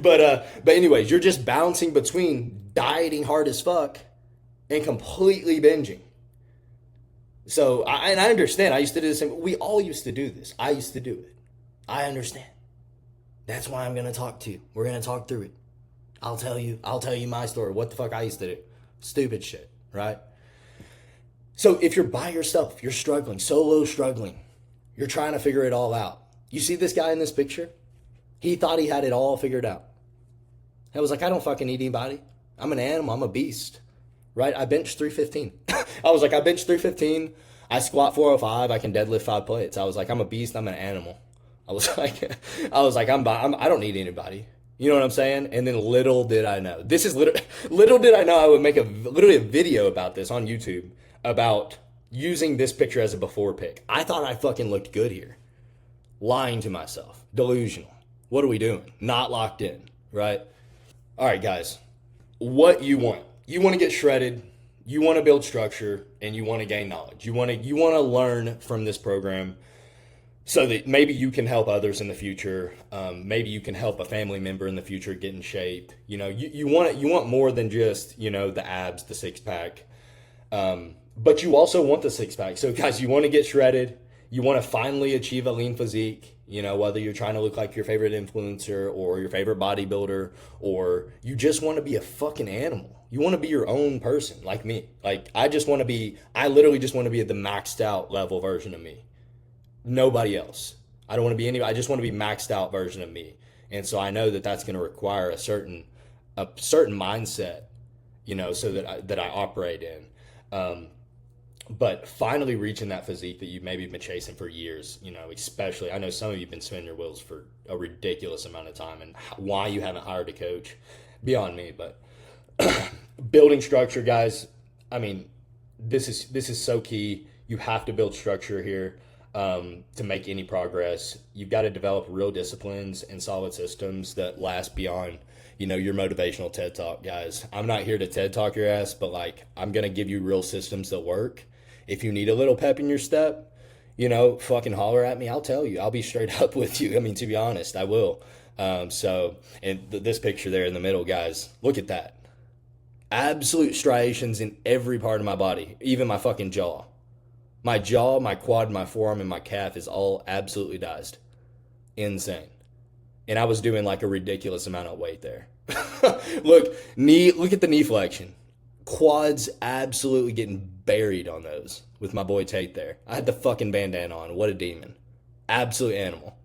But anyways, you're just bouncing between dieting hard as fuck and completely binging. So, I understand. I used to do the same. We all used to do this. I used to do it. I understand. That's why I'm going to talk to you. We're going to talk through it. I'll tell you my story. What the fuck I used to do. Stupid shit, right? So if you're by yourself, you're struggling, solo struggling, you're trying to figure it all out. You see this guy in this picture? He thought he had it all figured out. I was like, I don't fucking need anybody. I'm an animal. I'm a beast, right? I bench 315. I was like, I bench 315. I squat 405. I can deadlift 5 plates. I was like, I'm a beast. I'm an animal. I was like, I don't need anybody. You know what I'm saying? And then little did I know. Little did I know I would make literally a video about this on YouTube about using this picture as a before pic. I thought I fucking looked good here. Lying to myself. Delusional. What are we doing? Not locked in, right? All right, guys. What you want. You want to get shredded. You want to build structure, and you want to gain knowledge. You want to learn from this program so that maybe you can help others in the future. Maybe you can help a family member in the future get in shape. You want more than just, the abs, the six pack. But you also want the six pack. So guys, you want to get shredded. You want to finally achieve a lean physique, whether you're trying to look like your favorite influencer or your favorite bodybuilder, or you just want to be a fucking animal. You want to be your own person, like me. Like, I literally just want to be the maxed out level version of me. Nobody else. I don't want to be anybody. I just want to be maxed out version of me. And so I know that that's going to require a certain mindset, so that I operate in. But finally reaching that physique that you've maybe been chasing for years, especially, I know some of you have been spinning your wheels for a ridiculous amount of time, and why you haven't hired a coach, beyond me. But building structure, guys, I mean, this is so key. You have to build structure here to make any progress. You've got to develop real disciplines and solid systems that last beyond your motivational TED Talk, guys. I'm not here to TED Talk your ass, but I'm going to give you real systems that work. If you need a little pep in your step, fucking holler at me. I'll tell you. I'll be straight up with you. I mean, to be honest, I will. This picture there in the middle, guys, look at that. Absolute striations in every part of my body, even my fucking jaw. My jaw, my quad, my forearm, and my calf is all absolutely diced. Insane. And I was doing a ridiculous amount of weight there. Look at the knee flexion. Quads absolutely getting buried on those with my boy Tate there. I had the fucking bandana on. What a demon. Absolute animal.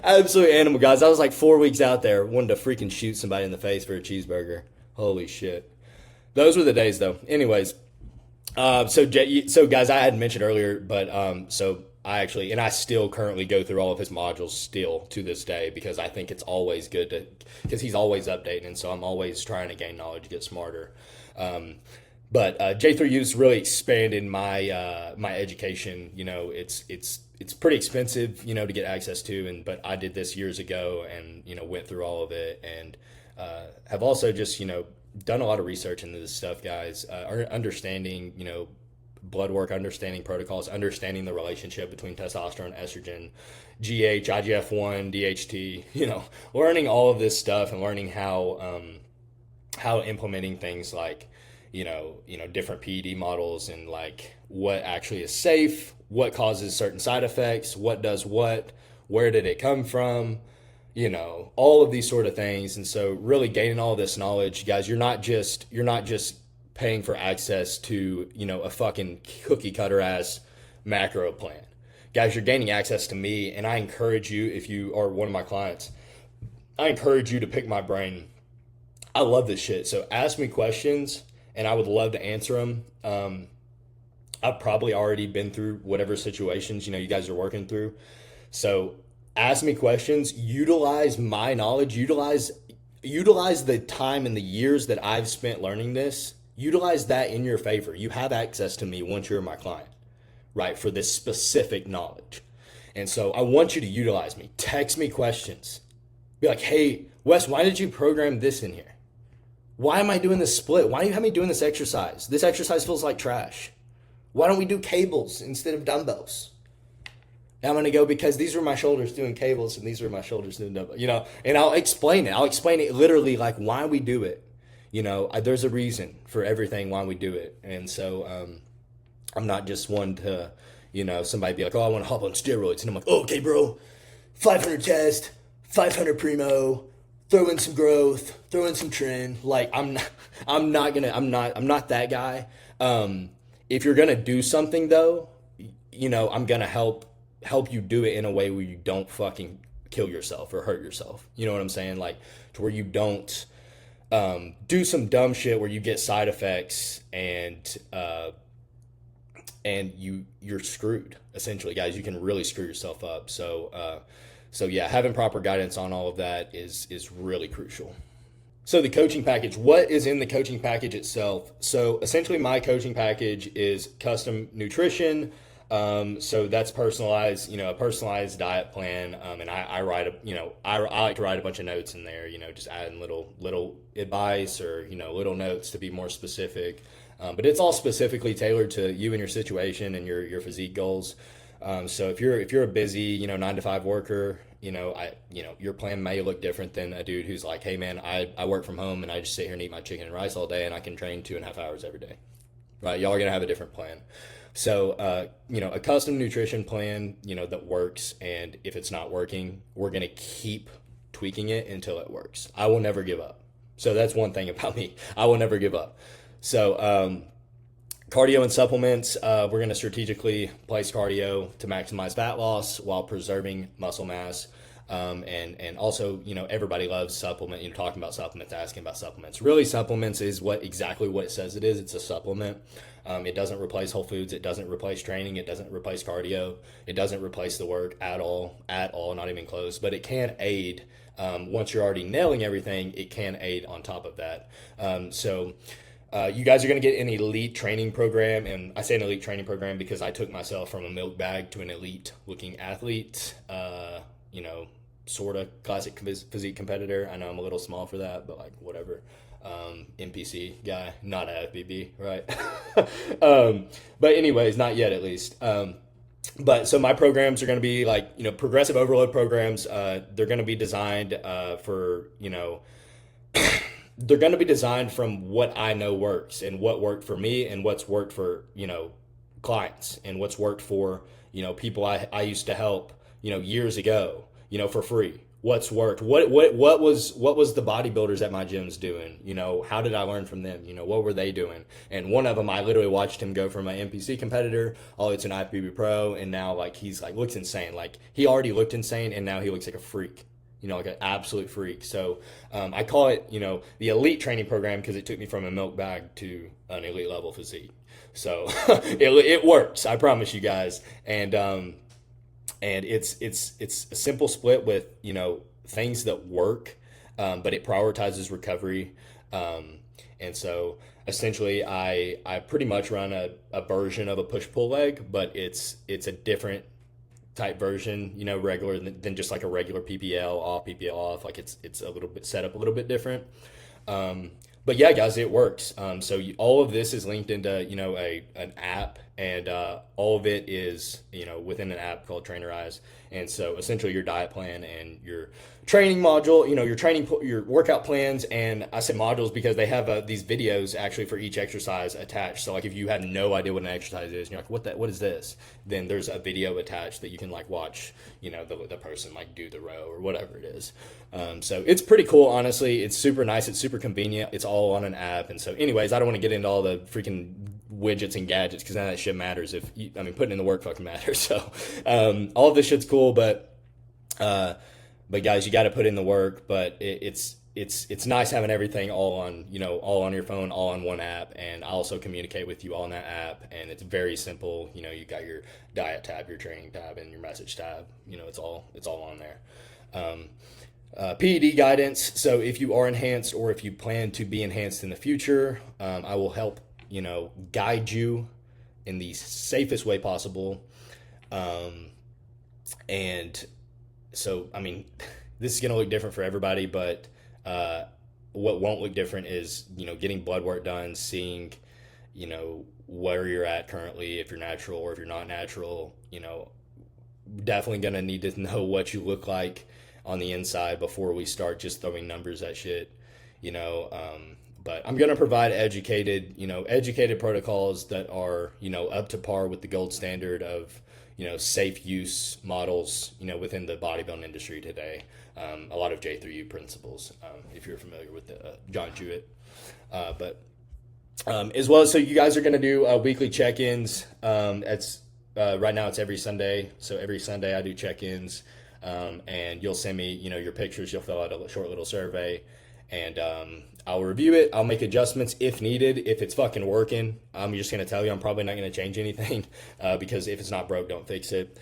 Absolute animal, guys. I was 4 weeks out there wanting to freaking shoot somebody in the face for a cheeseburger. Holy shit. Those were the days, though. Anyways, so guys, I had mentioned earlier, but so I actually, and I still currently go through all of his modules still to this day, because I think it's always good to, because he's always updating, and so I'm always trying to gain knowledge, get smarter. Um, but J3U's really expanded my education. It's pretty expensive, to get access to, but I did this years ago, and went through all of it, and have also just done a lot of research into this stuff, guys. Understanding blood work, understanding protocols, understanding the relationship between testosterone, estrogen, GH, IGF-1, DHT. Learning all of this stuff, and learning how implementing things like different PED models, and like what actually is safe, what causes certain side effects, what does what, where did it come from, all of these sort of things. And so really gaining all this knowledge, guys, you're not just paying for access to, a fucking cookie cutter ass macro plan. Guys, you're gaining access to me, and I encourage you, if you are one of my clients, I encourage you to pick my brain. I love this shit. So ask me questions, and I would love to answer them. I've probably already been through whatever situations, you guys are working through. So ask me questions, utilize my knowledge, utilize the time and the years that I've spent learning this, utilize that in your favor. You have access to me once you're my client, right? For this specific knowledge. And so I want you to utilize me. Text me questions. Be like, hey, Wes, why did you program this in here? Why am I doing this split? Why do you have me doing this exercise? This exercise feels like trash. Why don't we do cables instead of dumbbells? And I'm going to go, because these were my shoulders doing cables, and these were my shoulders doing dumbbells, and I'll explain it. I'll explain it literally, like why we do it. There's a reason for everything why we do it. And so I'm not just one to, somebody be like, oh, I want to hop on steroids. And I'm like, oh, okay, bro, 500 test, 500 primo, throw in some growth, throw in some trend. Like I'm not that guy. If you're going to do something though, I'm going to help you do it in a way where you don't fucking kill yourself or hurt yourself. You know what I'm saying? Like, to where you don't do some dumb shit where you get side effects, and you're screwed, essentially, guys. You can really screw yourself up. So yeah, having proper guidance on all of that is really crucial. So the coaching package, what is in the coaching package itself? So essentially my coaching package is custom nutrition. So that's personalized, a personalized diet plan. And I write I like to write a bunch of notes in there, just adding little advice, or, little notes to be more specific. But it's all specifically tailored to you and your situation and your physique goals. So if you're a busy, 9-to-5 worker, your plan may look different than a dude who's like, hey man, I work from home and I just sit here and eat my chicken and rice all day, and I can train 2.5 hours every day, right? Y'all are going to have a different plan. So, a custom nutrition plan, that works. And if it's not working, we're going to keep tweaking it until it works. I will never give up. So that's one thing about me. I will never give up. So, cardio and supplements, we're going to strategically place cardio to maximize fat loss while preserving muscle mass. And also, everybody loves supplement, talking about supplements, asking about supplements. Really, supplements is exactly what it says it is. It's a supplement. It doesn't replace whole foods. It doesn't replace training. It doesn't replace cardio. It doesn't replace the work at all, not even close. But it can aid. Once you're already nailing everything, it can aid on top of that. You guys are going to get an elite training program. And I say an elite training program because I took myself from a milk bag to an elite looking athlete, sort of classic physique competitor. I know I'm a little small for that, but like whatever. NPC guy, not a FBB, right? But anyways, not yet at least. But so my programs are going to be like, progressive overload programs. They're going to be designed for, they're going to be designed from what I know works, and what worked for me, and what's worked for, clients, and what's worked for, people I used to help, years ago, for free. What's worked? What was the bodybuilders at my gyms doing? How did I learn from them? What were they doing? And one of them, I literally watched him go from an NPC competitor all the way to an IFBB pro, and now he's looks insane. Like, he already looked insane, and now he looks like a freak. Like an absolute freak. So I call it, the elite training program, because it took me from a milk bag to an elite level physique. So it works, I promise you guys. And and it's a simple split with things that work, but it prioritizes recovery. And so essentially, I pretty much run a version of a push pull leg, but it's a different type version, regular than just like a regular PPL off. Like it's a little bit set up a little bit different. But yeah, guys, it works. So all of this is linked into an app, and all of it is within an app called Trainerize. And so essentially, your diet plan and your training module, your workout plans, and I say modules because they have these videos actually for each exercise attached. So like if you have no idea what an exercise is, and you're like, what is this? Then there's a video attached that you can like watch, the person like do the row or whatever it is. So it's pretty cool, honestly. It's super nice. It's super convenient. It's all on an app. And so anyways, I don't want to get into all the freaking widgets and gadgets because none of that shit matters. Putting in the work fucking matters. So all of this shit's cool, but guys, you got to put in the work. But it's nice having everything all on your phone, all on one app, and I also communicate with you all on that app. And it's very simple. You got your diet tab, your training tab, and your message tab. It's all on there. PED guidance. So if you are enhanced or if you plan to be enhanced in the future, I will help guide you in the safest way possible. And so, this is going to look different for everybody, but what won't look different is, getting blood work done, seeing, where you're at currently, if you're natural or if you're not natural. Definitely going to need to know what you look like on the inside before we start just throwing numbers at shit, but I'm going to provide educated protocols that are, up to par with the gold standard of, safe use models, within the bodybuilding industry today. A lot of J3U principles, if you're familiar with John Jewett. But as well, so you guys are going to do weekly check-ins. Right now it's every Sunday. So every Sunday I do check-ins. And you'll send me, your pictures. You'll fill out a short little survey, and I'll review it. I'll make adjustments if needed. If it's fucking working, I'm just gonna tell you I'm probably not gonna change anything because if it's not broke, don't fix it.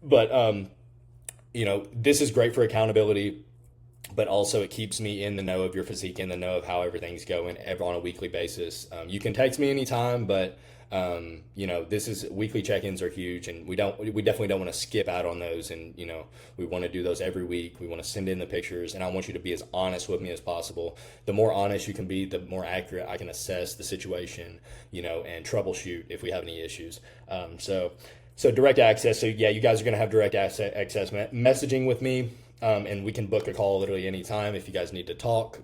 But this is great for accountability, but also it keeps me in the know of your physique, in the know of how everything's going on a weekly basis. You can text me anytime, but this is weekly check-ins are huge, and we definitely don't want to skip out on those. And, we want to do those every week. We want to send in the pictures, and I want you to be as honest with me as possible. The more honest you can be, the more accurate I can assess the situation, and troubleshoot if we have any issues. So direct access. So yeah, you guys are going to have direct access messaging with me. And we can book a call literally anytime if you guys need to talk,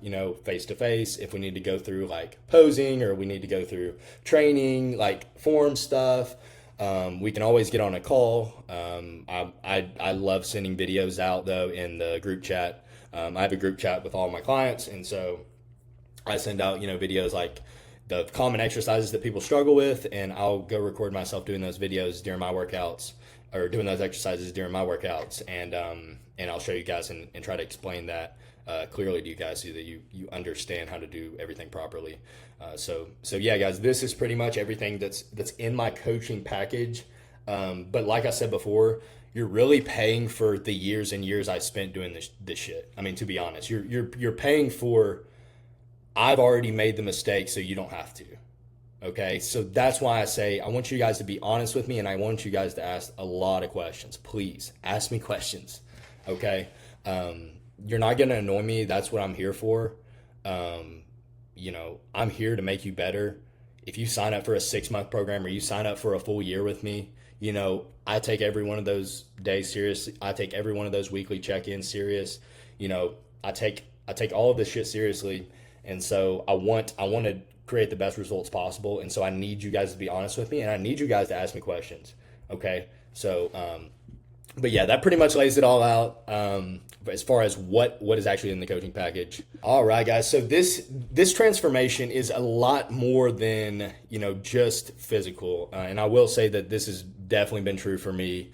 face to face, if we need to go through like posing or we need to go through training, like form stuff. We can always get on a call. I love sending videos out though in the group chat. I have a group chat with all my clients. And so I send out, videos like the common exercises that people struggle with, and I'll go record myself doing those videos during my workouts, or doing those exercises during my workouts. And I'll show you guys and try to explain that clearly to you guys so that you understand how to do everything properly. So yeah, guys, this is pretty much everything that's in my coaching package. But like I said before, you're really paying for the years and years I spent doing this shit. To be honest, you're paying for, I've already made the mistake, so you don't have to. Okay, so that's why I say I want you guys to be honest with me, and I want you guys to ask a lot of questions. Please ask me questions. Okay, you're not gonna annoy me. That's what I'm here for. I'm here to make you better. If you sign up for a 6-month program or you sign up for a full year with me, I take every one of those days serious. I take every one of those weekly check-ins serious. I take all of this shit seriously, and so I want to create the best results possible. And so I need you guys to be honest with me, and I need you guys to ask me questions. Okay, so but yeah, that pretty much lays it all out as far as what is actually in the coaching package. All right, guys. So this transformation is a lot more than, just physical. And I will say that this has definitely been true for me.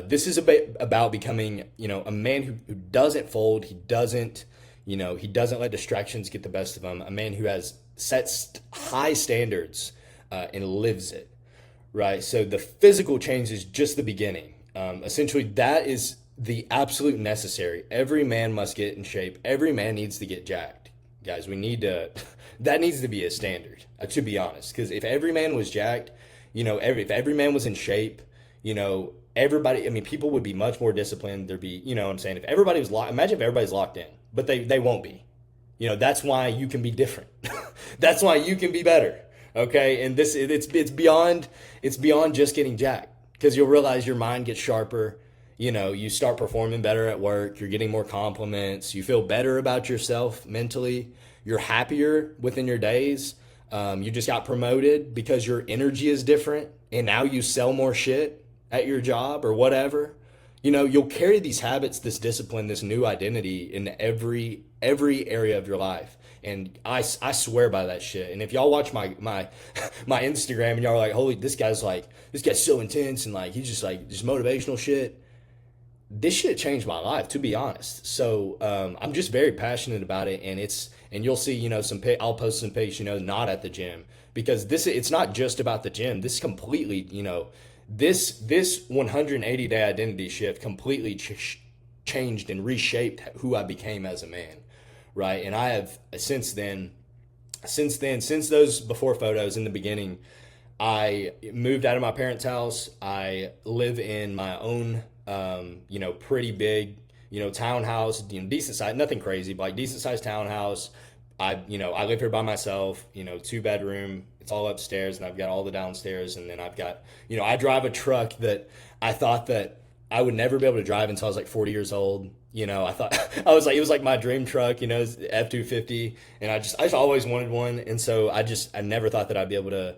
This is about becoming, a man who doesn't fold. He doesn't let distractions get the best of him. A man who sets high standards and lives it. Right. So the physical change is just the beginning. Essentially, that is the absolute necessary. Every man must get in shape. Every man needs to get jacked. Guys, we need to, that needs to be a standard, to be honest. Because if every man was jacked, if every man was in shape, everybody, I mean, people would be much more disciplined. There'd be, what I'm saying? If everybody was locked, imagine if everybody's locked in, but they won't be. That's why you can be different. That's why you can be better. Okay. And it's beyond just getting jacked, because you'll realize your mind gets sharper. You start performing better at work. You're getting more compliments. You feel better about yourself mentally. You're happier within your days. You just got promoted because your energy is different, and now you sell more shit at your job or whatever. You'll carry these habits, this discipline, this new identity in every area of your life. And I swear by that shit. And if y'all watch my my Instagram and y'all are like, holy, this guy's so intense, and like he's just motivational shit. This shit changed my life, to be honest. So I'm just very passionate about it, and you'll see, I'll post some pics, not at the gym, because it's not just about the gym. This completely, this 180-day identity shift completely changed and reshaped who I became as a man, right? And I have since those before photos in the beginning, I moved out of my parents' house. I live in my own pretty big, townhouse, decent size, nothing crazy, but like decent sized townhouse. I live here by myself, 2-bedroom, it's all upstairs, and I've got all the downstairs. And then I've got, I drive a truck that I thought that I would never be able to drive until I was like 40 years old. I thought it was like my dream truck, F-250. And I just always wanted one. And so I never thought that I'd be able to,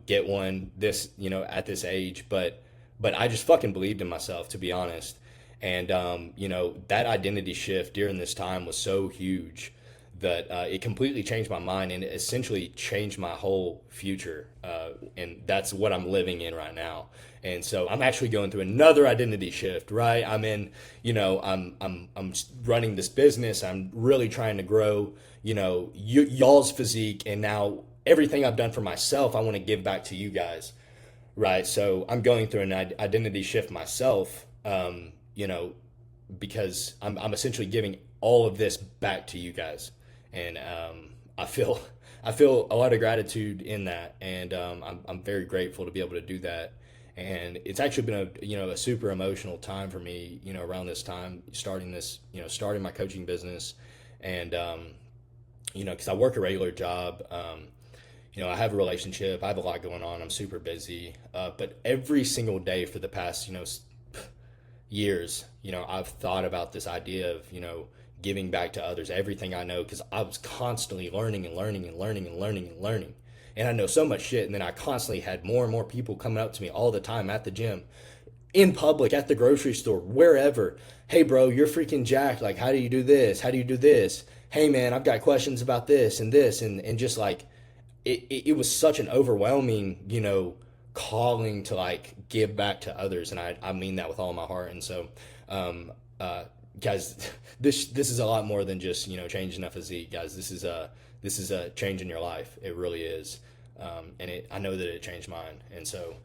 get one at this age, but I just fucking believed in myself, to be honest. And, that identity shift during this time was so huge that it completely changed my mind, and it essentially changed my whole future. And that's what I'm living in right now. And so I'm actually going through another identity shift, right? I'm in, I'm running this business. I'm really trying to grow, y'all's physique. And now everything I've done for myself, I want to give back to you guys. Right. So I'm going through an identity shift myself, because I'm essentially giving all of this back to you guys. And I feel a lot of gratitude in that. And I'm very grateful to be able to do that. And it's actually been a super emotional time for me, around this time, starting my coaching business. And, because I work a regular job. I have a relationship, I have a lot going on, I'm super busy, but every single day for the past, years, I've thought about this idea of, giving back to others, everything I know, because I was constantly learning and learning and learning and learning and learning. And I know so much shit, and then I constantly had more and more people coming up to me all the time at the gym, in public, at the grocery store, wherever. Hey, bro, you're freaking jacked. Like, how do you do this? How do you do this? Hey, man, I've got questions about this, and just like, it was such an overwhelming, calling to like give back to others. And I mean that with all my heart. And so, guys, this is a lot more than just, changing a physique, guys. This is a change in your life. It really is. And I know that it changed mine. And so,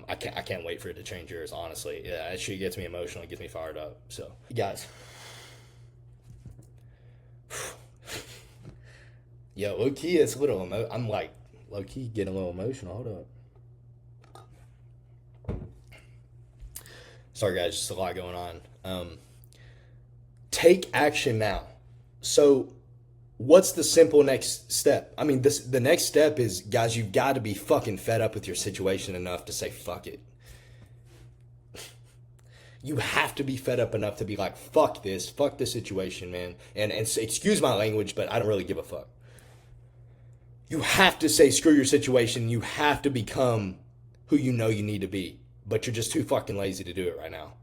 I can't wait for it to change yours. Honestly. Yeah, it shit gets me emotional. It gets me fired up. So, guys, yo, low key, it's a little I'm like low key getting a little emotional. Hold up. Sorry, guys, just a lot going on. Take action now. So, what's the simple next step? I mean, the next step is, guys, you've got to be fucking fed up with your situation enough to say fuck it. You have to be fed up enough to be like, fuck this situation, man. And excuse my language, but I don't really give a fuck. You have to say screw your situation. You have to become who you know you need to be, but you're just too fucking lazy to do it right now.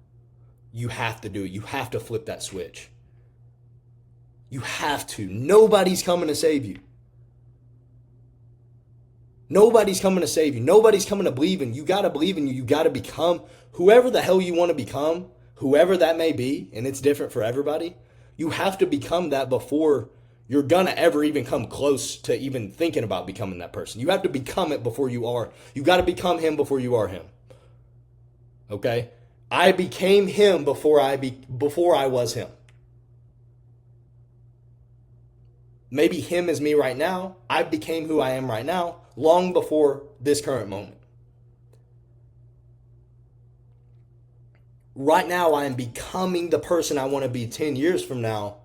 You have to do it. You have to flip that switch. You have to. Nobody's coming to save you. Nobody's coming to save you. Nobody's coming to believe in you. You got to believe in you. You got to become whoever the hell you want to become, whoever that may be, and it's different for everybody. You have to become that before you're going to ever even come close to even thinking about becoming that person. You have to become it before you are. You got to become him before you are him. Okay? I became him before I was him. Maybe him is me right now. I became who I am right now long before this current moment. Right now, I am becoming the person I want to be 10 years from now.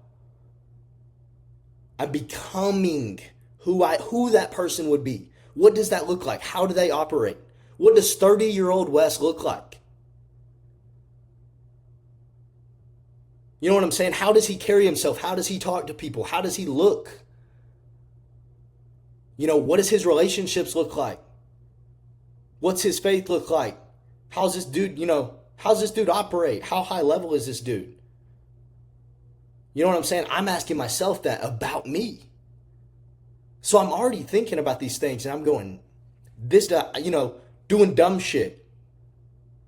I'm becoming who that person would be. What does that look like? How do they operate? What does 30-year-old Wes look like? You know what I'm saying? How does he carry himself? How does he talk to people? How does he look? You know, what does his relationships look like? What's his faith look like? How's this dude, how's this dude operate? How high level is this dude? You know what I'm saying? I'm asking myself that about me. So I'm already thinking about these things and I'm going, doing dumb shit.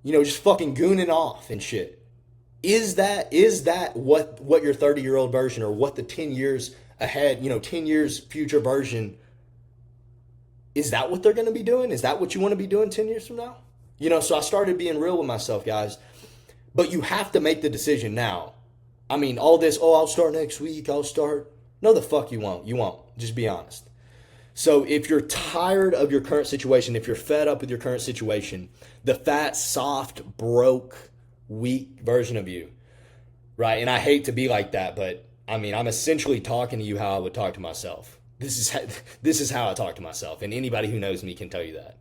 Just fucking gooning off and shit. Is that what your 30-year-old version or what the 10 years ahead, 10 years future version, is that what they're going to be doing? Is that what you want to be doing 10 years from now? So I started being real with myself, guys. But you have to make the decision now. I mean, all this, I'll start next week, No, the fuck you won't. You won't. Just be honest. So if you're tired of your current situation, if you're fed up with your current situation, the fat, soft, broke, weak version of you, right? And I hate to be like that, but I mean, I'm essentially talking to you how I would talk to myself. This is how I talk to myself, and anybody who knows me can tell you that.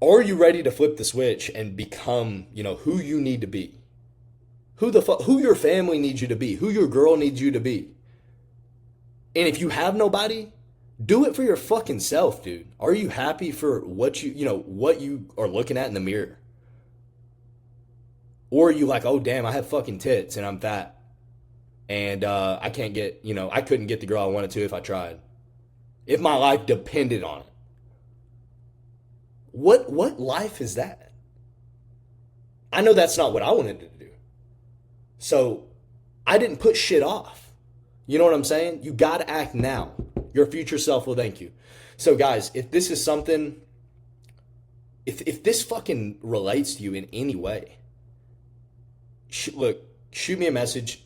Are you ready to flip the switch and become, who you need to be? Who your family needs you to be, who your girl needs you to be. And if you have nobody, do it for your fucking self, dude. Are you happy for what you are looking at in the mirror? Or are you like, oh damn, I have fucking tits and I'm fat. And I can't get, I couldn't get the girl I wanted to if I tried. If my life depended on it. What life is that? I know that's not what I wanted to do. So I didn't put shit off. You know what I'm saying? You got to act now. Your future self will thank you. So guys, if this is something, if this fucking relates to you in any way, shoot me a message,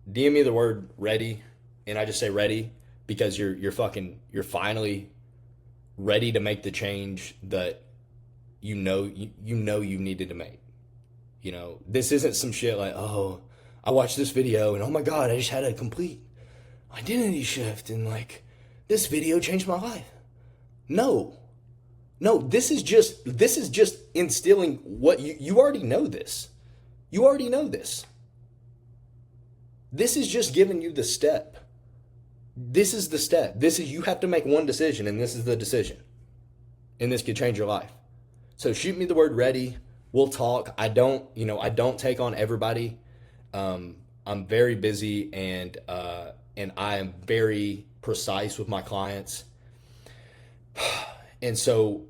DM me the word ready, and I just say ready because you're finally ready to make the change that you needed to make. This isn't some shit like, oh, I watched this video and oh my God, I just had a complete identity shift and like this video changed my life. No, this is just instilling what you already know this. You already know this. This is just giving you the step. This is the step. You have to make one decision, and this is the decision. And this could change your life. So shoot me the word ready. We'll talk. I don't take on everybody. I'm very busy and I am very precise with my clients. And so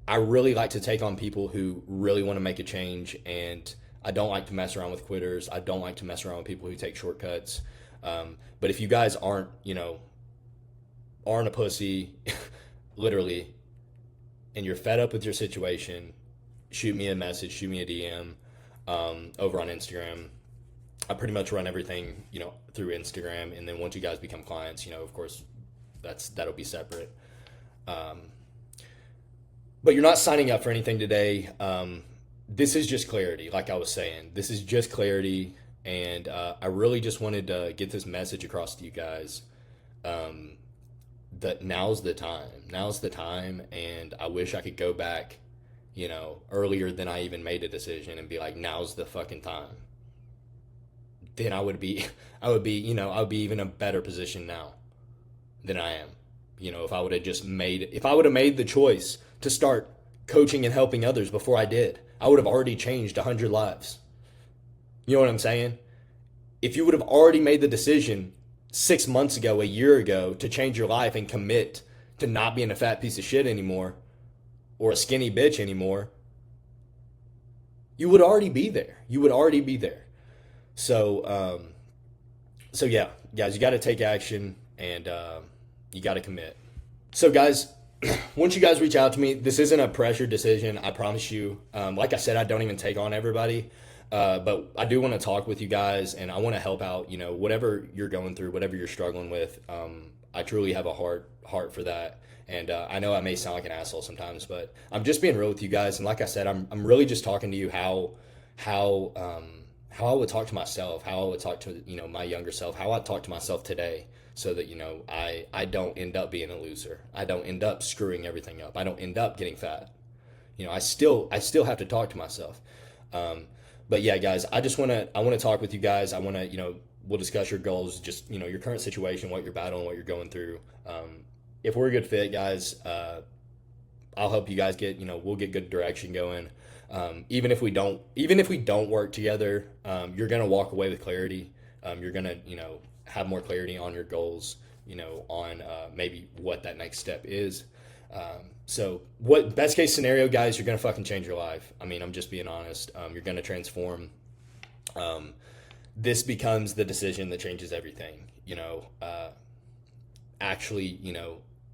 I really like to take on people who really want to make a change, and I don't like to mess around with quitters. I don't like to mess around with people who take shortcuts. But if you guys aren't a pussy, literally, and you're fed up with your situation, shoot me a message, shoot me a DM over on Instagram. I pretty much run everything, through Instagram. And then once you guys become clients, of course, that'll be separate. But you're not signing up for anything today. This is just clarity, like I was saying. This is just clarity, and I really just wanted to get this message across to you guys that now's the time. Now's the time, and I wish I could go back, earlier than I even made a decision and be like, now's the fucking time. Then I would be even a better position now than I am. If I would have made the choice to start coaching and helping others before I did, I would have already changed 100 lives. You know what I'm saying? If you would have already made the decision 6 months ago, a year ago, to change your life and commit to not being a fat piece of shit anymore or a skinny bitch anymore, you would already be there. So yeah, guys, you got to take action and you got to commit. So guys, once you guys reach out to me, this isn't a pressure decision. I promise you. Like I said, I don't even take on everybody. But I do want to talk with you guys, and I want to help out. You know, whatever you're going through, whatever you're struggling with. I truly have a heart for that. And I know I may sound like an asshole sometimes, but I'm just being real with you guys. And like I said, I'm really just talking to you how I would talk to myself, how I would talk to my younger self, how I talk to myself today, so that I don't end up being a loser. I don't end up screwing everything up. I don't end up getting fat. I still have to talk to myself. But yeah, guys, I want to talk with you guys. I want to we'll discuss your goals, just your current situation, what you're battling, what you're going through. If we're a good fit, guys, I'll help you guys get we'll get good direction going. Even if we don't work together, you're gonna walk away with clarity. You're gonna have more clarity on your goals. On maybe what that next step is. So what best case scenario, guys, you're gonna fucking change your life. I mean, I'm just being honest. You're gonna transform. This becomes the decision that changes everything. Actually,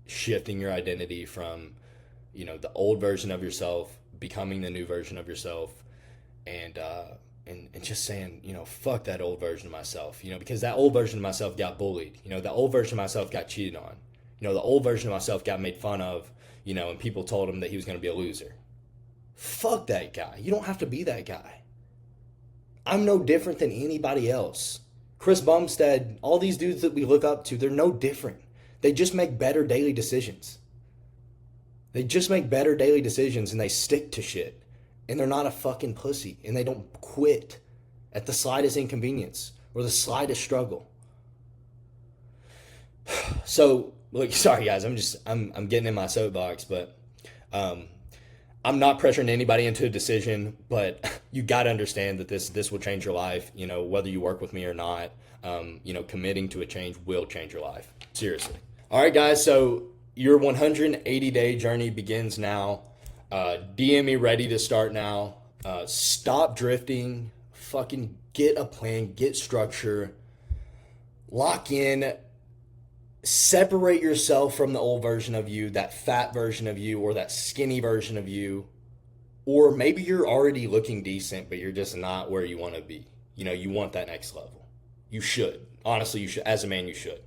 shifting your identity from, the old version of yourself, becoming the new version of yourself, and just saying, fuck that old version of myself, because that old version of myself got bullied. The old version of myself got cheated on. The old version of myself got made fun of, and people told him that he was going to be a loser. Fuck that guy. You don't have to be that guy. I'm no different than anybody else. Chris Bumstead, all these dudes that we look up to, they're no different. They just make better daily decisions. They just make better daily decisions, and they stick to shit. And they're not a fucking pussy. And they don't quit at the slightest inconvenience or the slightest struggle. So, look, sorry guys, I'm getting in my soapbox, but I'm not pressuring anybody into a decision, but you got to understand that this will change your life, whether you work with me or not. Committing to a change will change your life. Seriously. All right, guys, so your 180-day journey begins now. DM me ready to start now. Stop drifting. Fucking get a plan, get structure. Lock in. Separate yourself from the old version of you, that fat version of you, or that skinny version of you. Or maybe you're already looking decent, but you're just not where you want to be. You want that next level. You should. Honestly, you should. As a man, you should.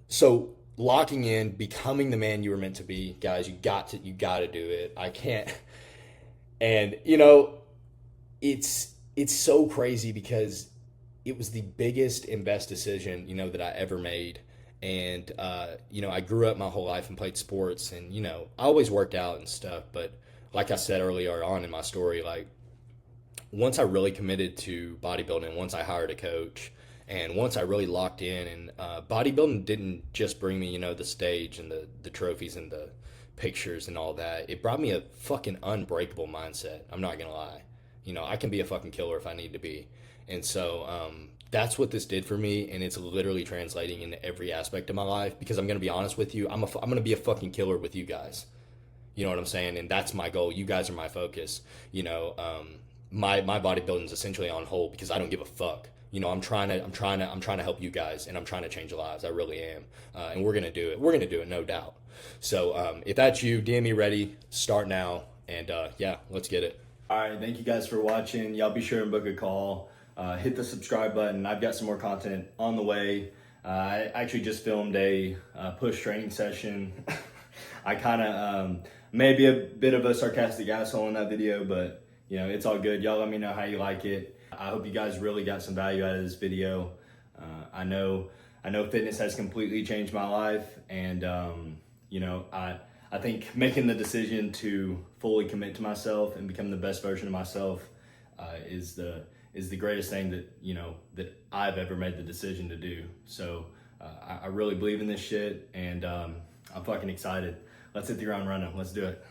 So locking in, becoming the man you were meant to be, guys, you got to do it. I can't. And it's so crazy because it was the biggest and best decision, that I ever made. And, I grew up my whole life and played sports, and, I always worked out and stuff. But like I said earlier on in my story, like, once I really committed to bodybuilding, once I hired a coach, and once I really locked in, and bodybuilding didn't just bring me, the stage and the trophies and the pictures and all that. It brought me a fucking unbreakable mindset. I'm not going to lie. I can be a fucking killer if I need to be. And so that's what this did for me, and it's literally translating into every aspect of my life, because I'm going to be honest with you, I'm going to be a fucking killer with you guys. You know what I'm saying? And that's my goal. You guys are my focus. My bodybuilding is essentially on hold because I don't give a fuck. I'm trying to help you guys, and I'm trying to change lives. I really am. And we're going to do it. We're going to do it, no doubt. So if that's you, DM me ready, start now, and yeah, let's get it. All right, thank you guys for watching. Y'all be sure and book a call. Hit the subscribe button. I've got some more content on the way. I actually just filmed a push training session. I kind of maybe a bit of a sarcastic asshole in that video, but it's all good. Y'all let me know how you like it. I hope you guys really got some value out of this video. I know fitness has completely changed my life, and I think making the decision to fully commit to myself and become the best version of myself is the greatest thing that I've ever made the decision to do. So I really believe in this shit, and I'm fucking excited. Let's hit the ground running. Let's do it.